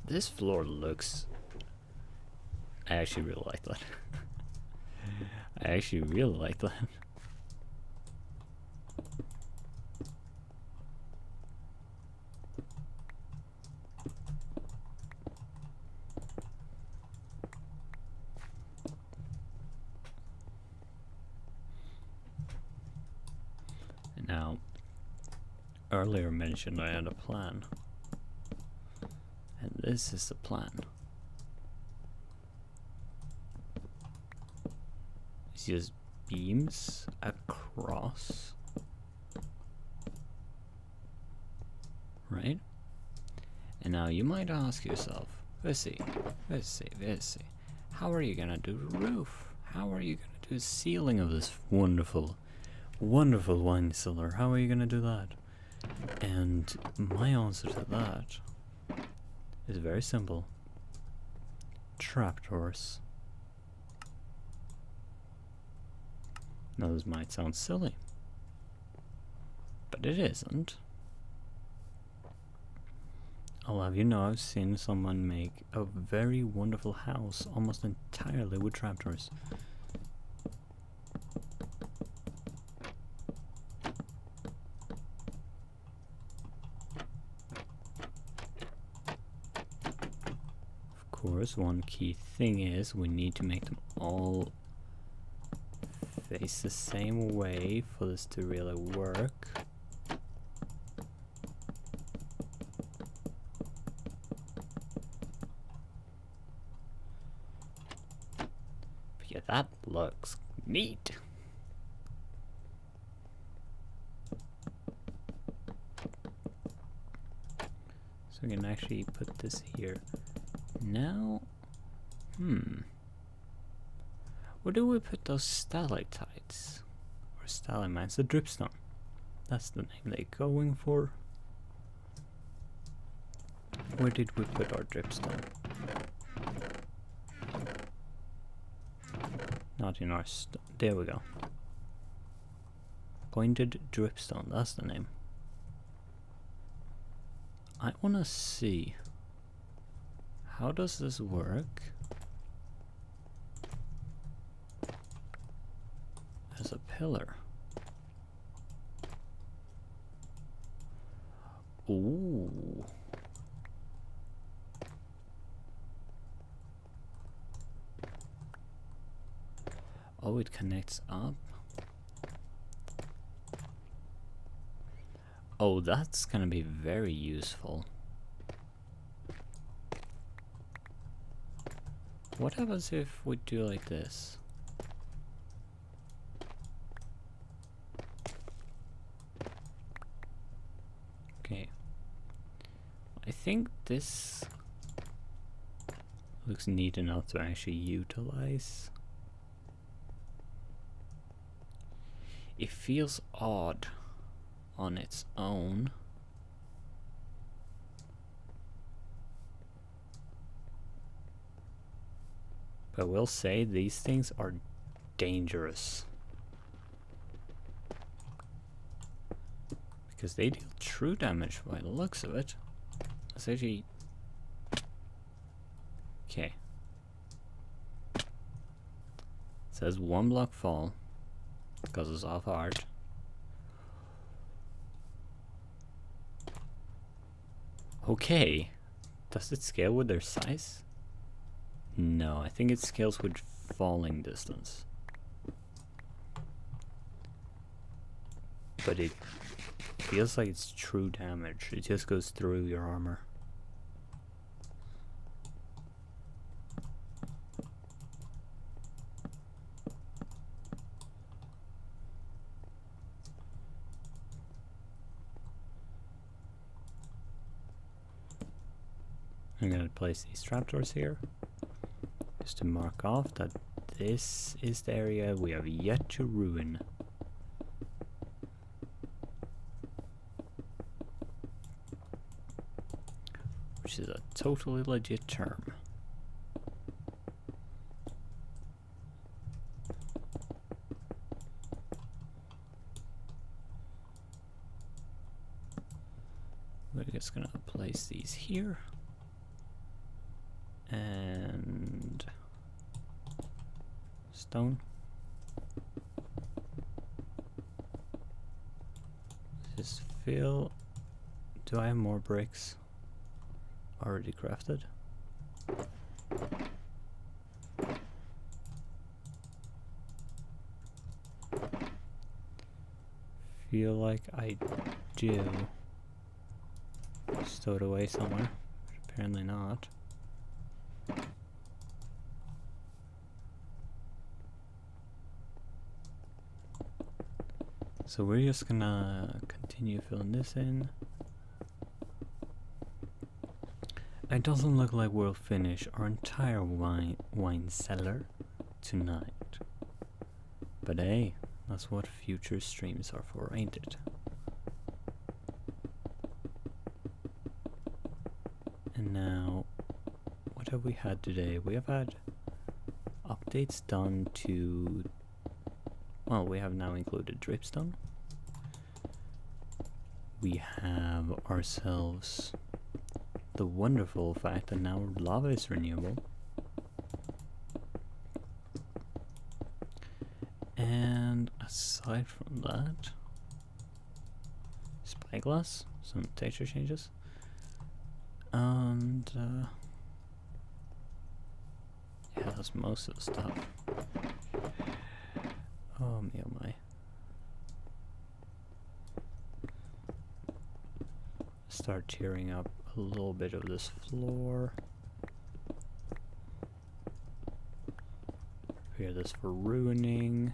This floor looks... I actually really like that. I actually really like that. Now, earlier mentioned I had a plan. And this is the plan. It's just beams across. Right? And now you might ask yourself, Vissy, how are you gonna do the roof? How are you gonna do the ceiling of this wonderful wine cellar? How are you gonna do that? And my answer to that is very simple. Trapdoors. Now this might sound silly, but it isn't. I'll have you know I've seen someone make a very wonderful house almost entirely with trapdoors. Of course, one key thing is we need to make them all face the same way for this to really work. But yeah, that looks neat. So we can actually put this here. Now, where do we put those stalactites? Or stalagmites? The dripstone. That's the name they're going for. Where did we put our dripstone? Not in our there we go. Pointed dripstone, that's the name. I wanna see, how does this work as a pillar? Ooh. Oh, it connects up. Oh, that's gonna be very useful. What happens if we do like this? Okay. I think this looks neat enough to actually utilize. It feels odd on its own. But we'll say these things are dangerous. Because they deal true damage by the looks of it. Let's actually... Okay. It says 1 block fall. because it's off art. Okay. Does it scale with their size? No, I think it scales with falling distance. But it feels like it's true damage. It just goes through your armor. I'm gonna place these trapdoors here, just to mark off that this is the area we have yet to ruin. Which is a totally legit term. We're just gonna place these here. And stone. Just fill. Do I have more bricks already crafted? Feel like I do. Stow it away somewhere. Apparently not. So we're just gonna continue filling this in. It doesn't look like we'll finish our entire wine cellar tonight. But hey, that's what future streams are for, ain't it? And now, what have we had today? We have had updates done to... Well, we have now included dripstone. We have ourselves the wonderful fact that now lava is renewable. And aside from that, spyglass, some texture changes, and yeah, that's most of the stuff. Oh me, oh my. Start tearing up a little bit of this floor. Prepare this for ruining.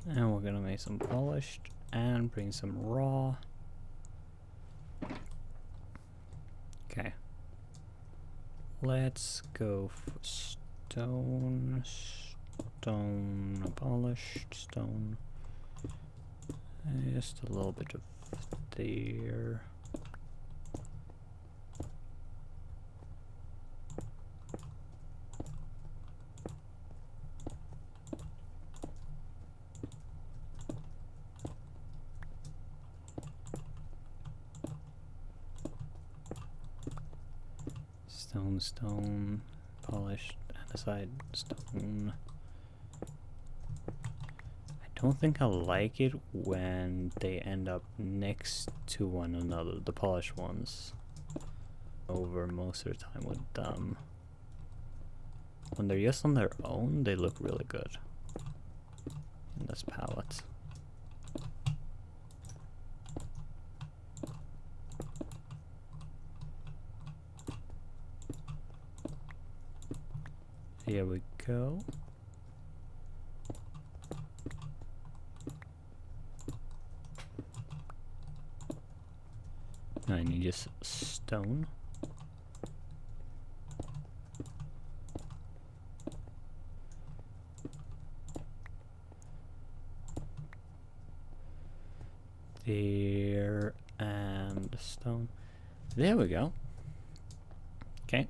And we're gonna make some polished and bring some raw. Okay. Let's go for stone, stone, polished stone. Just a little bit of there. Stone, polished, andesite, stone. I don't think I like it when they end up next to one another, the polished ones. Over most of the time with when they're just on their own, they look really good in this palette. Here we go. I need just stone. There and stone. There we go. Okay.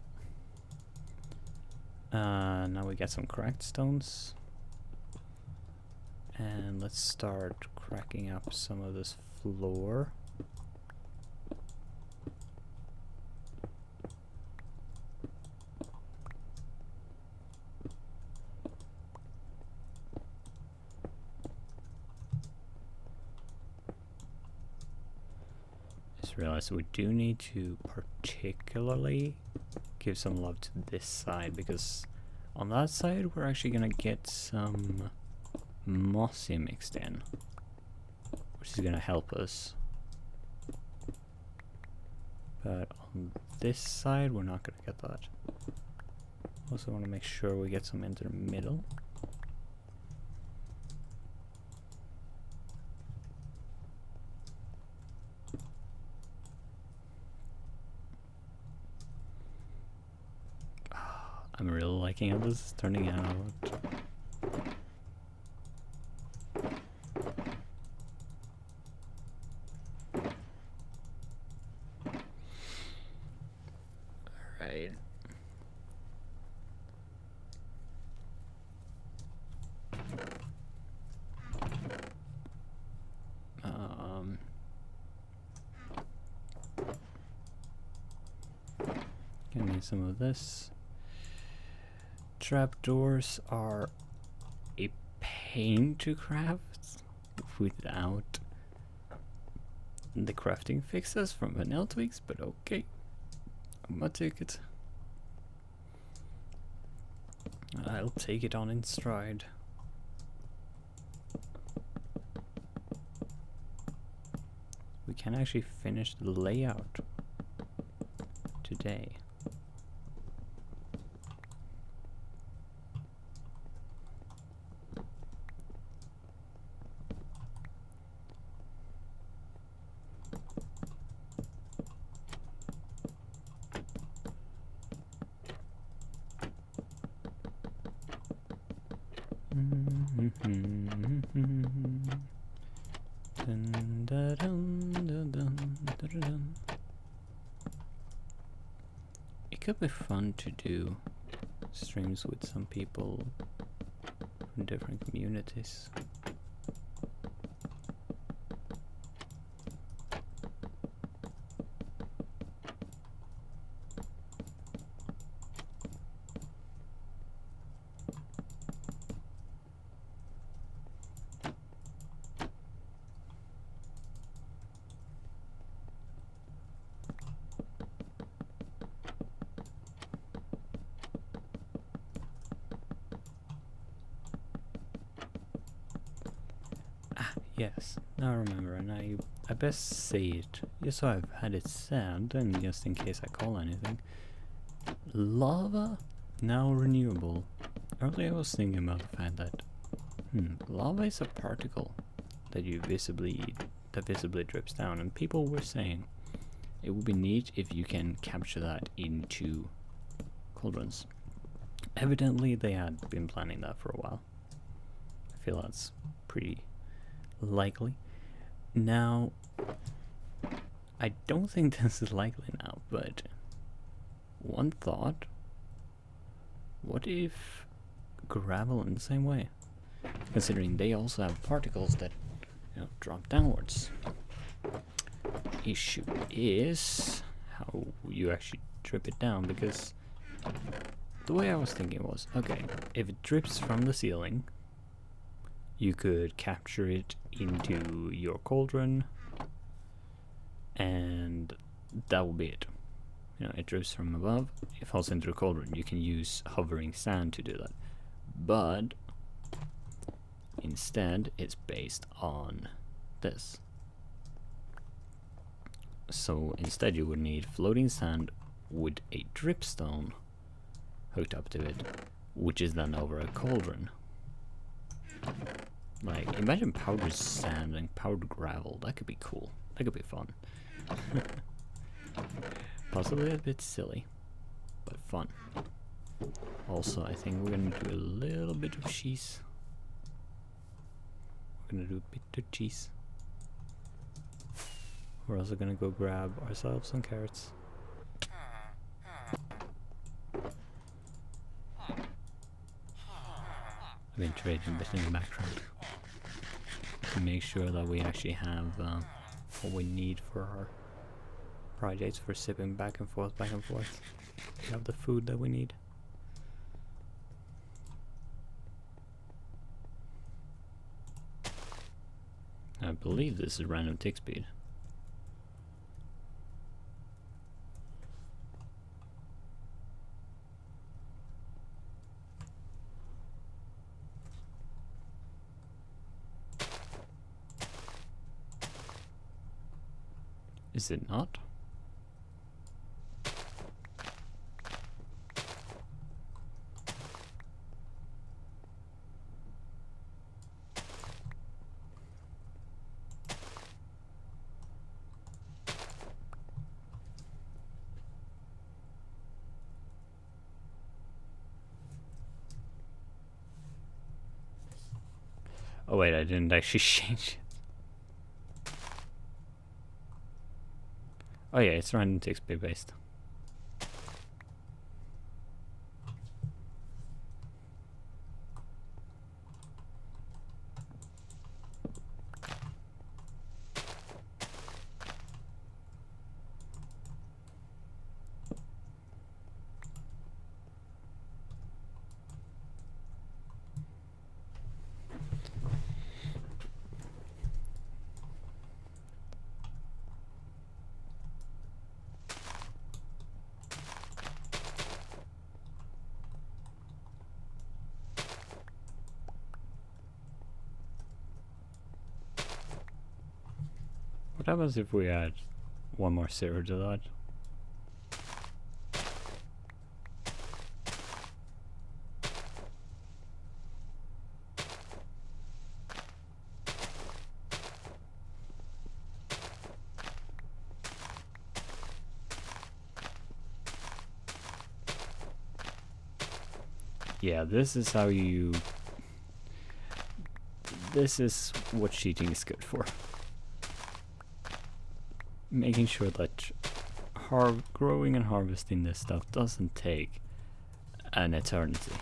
Now we get some cracked stones. And let's start cracking up some of this floor. Just realized we do need to particularly give some love to this side, because on that side we're actually gonna get some mossy mixed in, which is gonna help us. But on this side we're not gonna get that. Also want to make sure we get some into the middle. I'm really liking how this is turning out. Alright. Give me some of this. Trapdoors are a pain to craft without the crafting fixes from Vanilla Tweaks, but okay, I'm gonna take it. I'll take it on in stride. We can actually finish the layout today. It could be fun to do streams with some people from different communities. Yes, now I remember, and I best say it, just so I've had it said, and just in case I call anything. Lava, now renewable. Earlier I was thinking about the fact that, lava is a particle that visibly drips down, and people were saying it would be neat if you can capture that into cauldrons. Evidently they had been planning that for a while. I feel that's pretty likely. Now, I don't think this is likely now, but one thought, what if gravel in the same way? Considering they also have particles that, drop downwards. Issue is how you actually drip it down, because the way I was thinking was, okay, if it drips from the ceiling, you could capture it into your cauldron, and that will be it. you know, it drips from above, it falls into the cauldron. You can use hovering sand to do that, but instead it's based on this. So instead you would need floating sand with a dripstone hooked up to it, which is then over a cauldron. Like, imagine powdered sand and powdered gravel. That could be cool. That could be fun. Possibly a bit silly, but fun. Also, I think we're gonna do a little bit of cheese. We're gonna do a bit of cheese. We're also gonna go grab ourselves some carrots. I've been trading a bit in the background to make sure that we actually have what we need for our projects, for sipping back and forth, back and forth. We have the food that we need. I believe this is random tick speed. Is it not? Oh wait, I didn't actually change it. Oh yeah, it's random tick speed based. What happens if we add one more zero to that? Yeah, this is how you... This is what cheating is good for. Making sure that growing and harvesting this stuff doesn't take an eternity.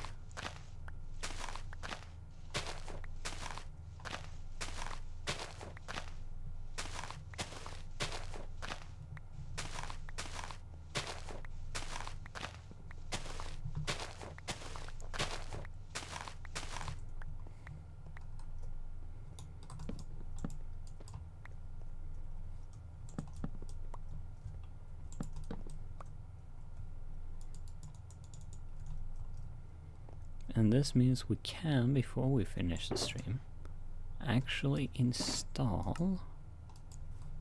And this means we can, before we finish the stream, actually install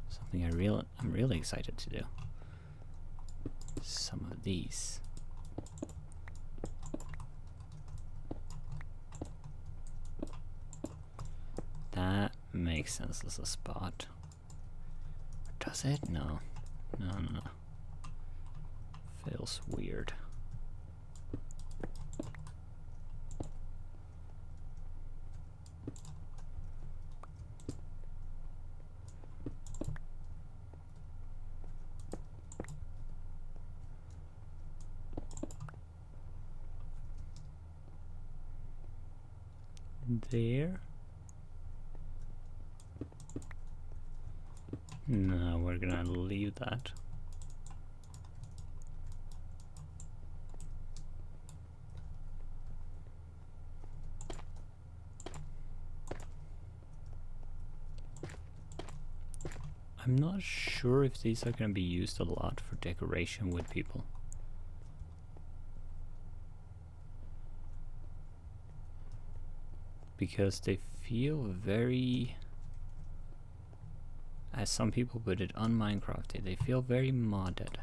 something I'm really excited to do. Some of these. That makes sense as a spot. Does it? No. No. Feels weird. There. No, we're gonna leave that. I'm not sure if these are going to be used a lot for decoration with people. Because they feel very, as some people put it on Minecraft, they feel very modded.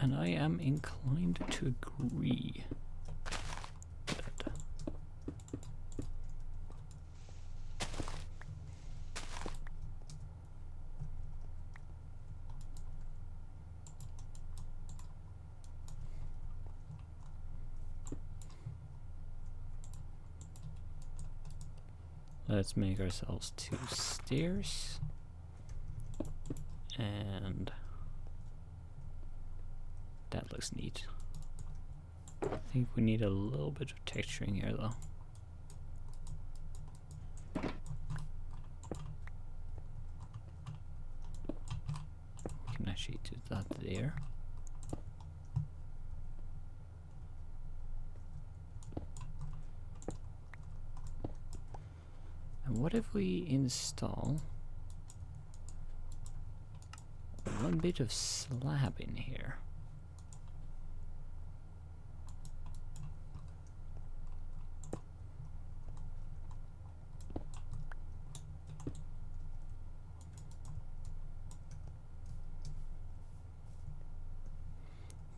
And I am inclined to agree. Let's make ourselves 2 stairs. And that looks neat. I think we need a little bit of texturing here though. We can actually do that there. And what if we install one bit of slab in here?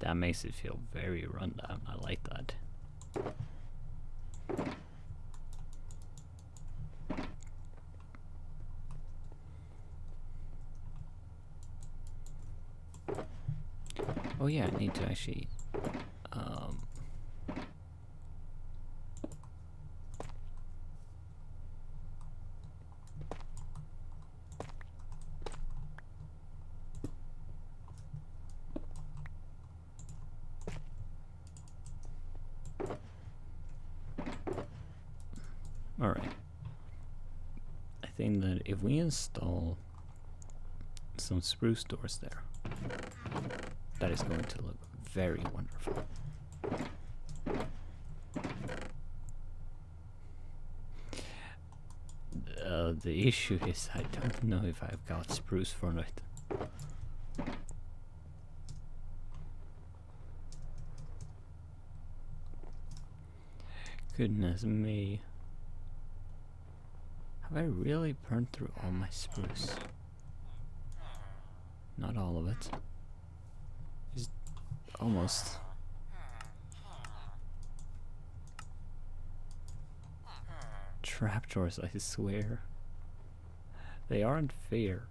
That makes it feel very rundown. I like that. Oh yeah, I need to actually alright. I think that if we install some spruce doors there, that is going to look very wonderful. The issue is I don't know if I've got spruce for it. Goodness me. Have I really burned through all my spruce? Not all of it. Just almost. Trapdoors, I swear. They aren't fair.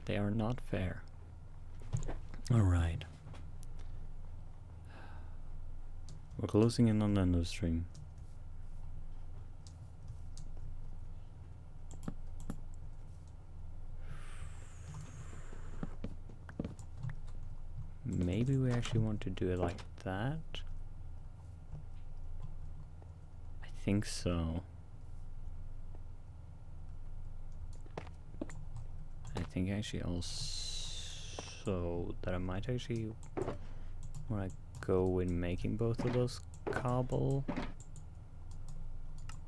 They are not fair. Alright. We're closing in on the end of the stream. Maybe we actually want to do it like that. I think so. I think actually also that I might actually want to go with making both of those cobble,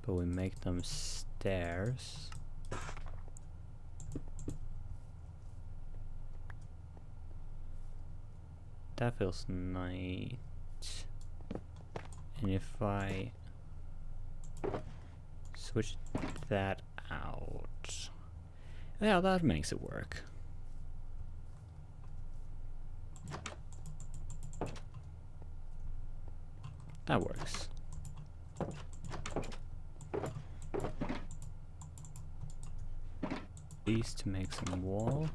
but we make them stairs. That feels nice. And if I switch that out, yeah, that makes it work. That works. These to make some wall.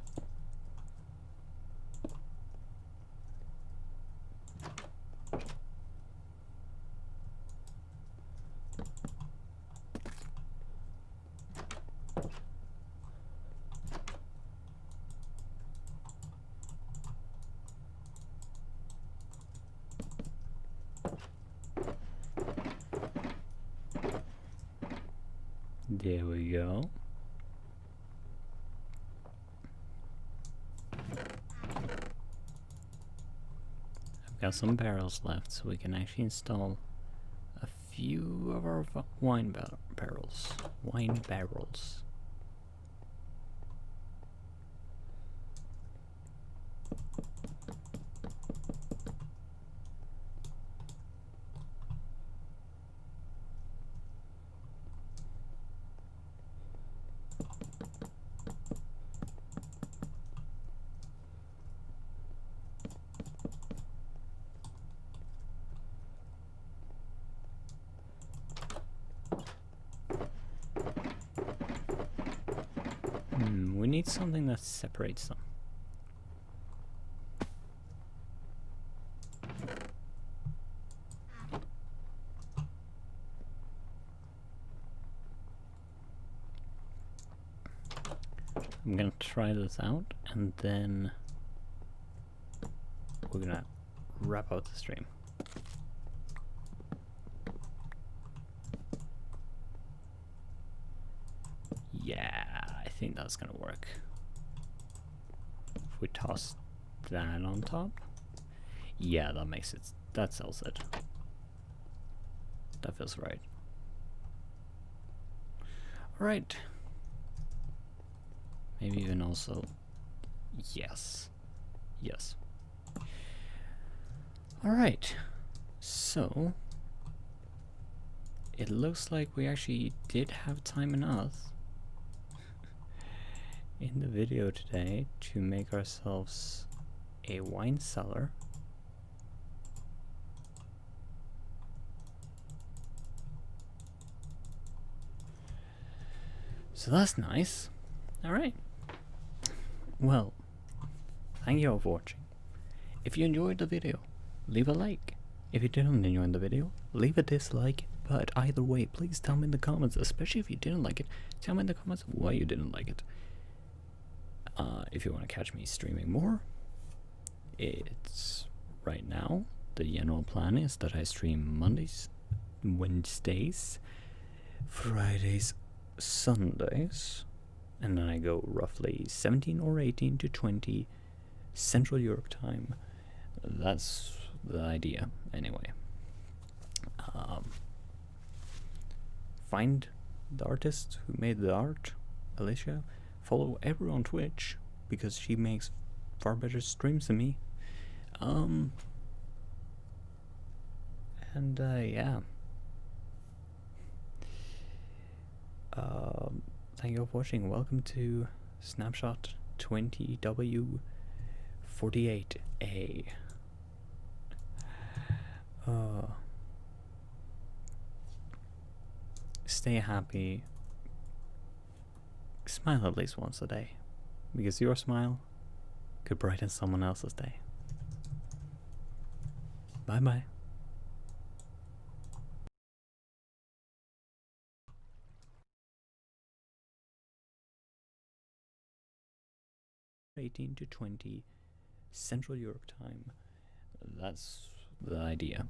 There we go. I've got some barrels left, so we can actually install a few of our wine barrels. Wine barrels. We need something that separates them. I'm gonna try this out and then we're gonna wrap out the stream. Yeah, I think that's gonna work. If we toss that on top, yeah, that makes it, that sells it. That feels right. Alright. Maybe even also, yes. Yes. Alright. So, it looks like we actually did have time enough in the video today to make ourselves a wine cellar. So that's nice. Alright. Well, thank you all for watching. If you enjoyed the video, leave a like. If you didn't enjoy the video, leave a dislike. But either way, please tell me in the comments, especially if you didn't like it, tell me in the comments why you didn't like it. If you want to catch me streaming more, it's right now. The general plan is that I stream Mondays, Wednesdays, Fridays, Sundays, and then I go roughly 17 or 18 to 20 Central Europe time. That's the idea, anyway. Find the artist who made the art, Alicia. Follow everyone on Twitch because she makes far better streams than me. Yeah. Thank you all for watching. Welcome to Snapshot 20W48A. Stay happy. Smile at least once a day, because your smile could brighten someone else's day. Bye bye. 18 to 20 Central Europe time. That's the idea.